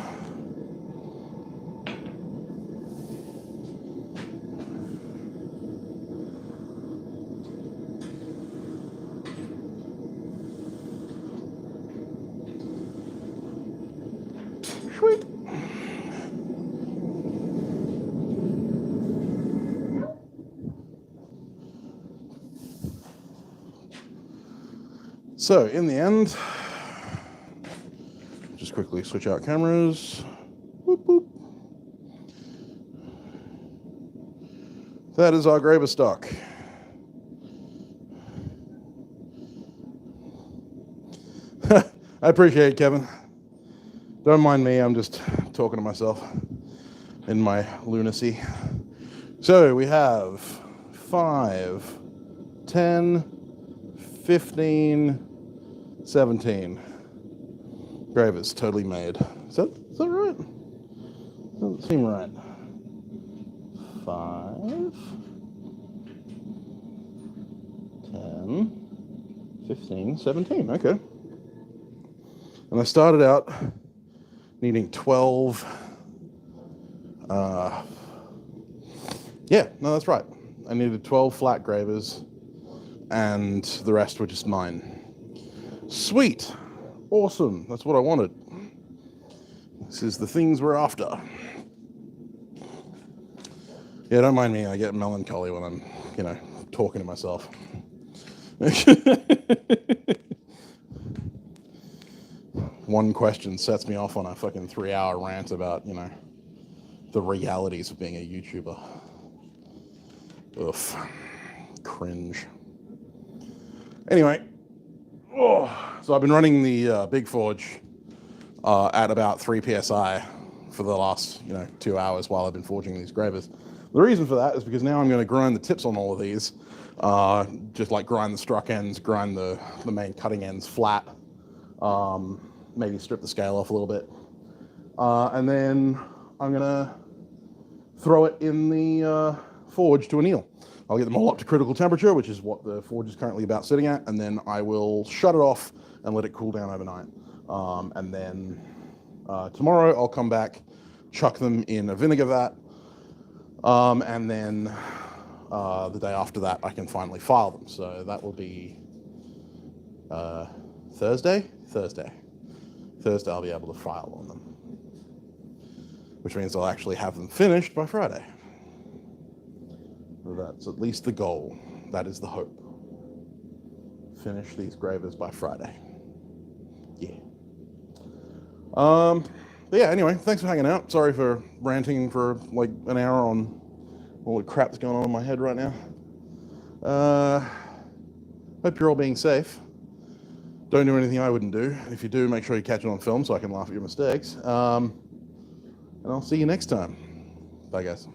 Sweet. So in the end, just quickly switch out cameras. Boop, boop. That is our graver stock. I appreciate it, Kevin. Don't mind me, I'm just talking to myself in my lunacy. So we have 5, 10, 15, 17 gravers totally made. Is that right? Doesn't seem right. 5, 10, 15, 17. Okay. And I started out needing 12. Yeah, no, that's right. I needed 12 flat gravers, and the rest were just mine. Sweet. Awesome. That's what I wanted. This is the things we're after. Yeah, don't mind me. I get melancholy when I'm, talking to myself. One question sets me off on a fucking 3-hour rant about, the realities of being a YouTuber. Oof. Cringe. Anyway. So I've been running the Big Forge at about 3 psi for the last 2 hours while I've been forging these gravers. The reason for that is because now I'm going to grind the tips on all of these, just like grind the struck ends, grind the main cutting ends flat, Maybe strip the scale off a little bit. And then I'm going to throw it in the forge to anneal. I'll get them all up to critical temperature, which is what the forge is currently about sitting at, and then I will shut it off and let it cool down overnight. And then tomorrow I'll come back, chuck them in a vinegar vat, and then the day after that I can finally file them. So that will be Thursday I'll be able to file on them, which means I'll actually have them finished by Friday. That's at least the goal. That is the hope. Finish these gravers by Friday. Yeah. But yeah, anyway, thanks for hanging out. Sorry for ranting for like an hour on all the crap that's going on in my head right now. Hope you're all being safe. Don't do anything I wouldn't do. If you do, make sure you catch it on film so I can laugh at your mistakes. And I'll see you next time. Bye, guys.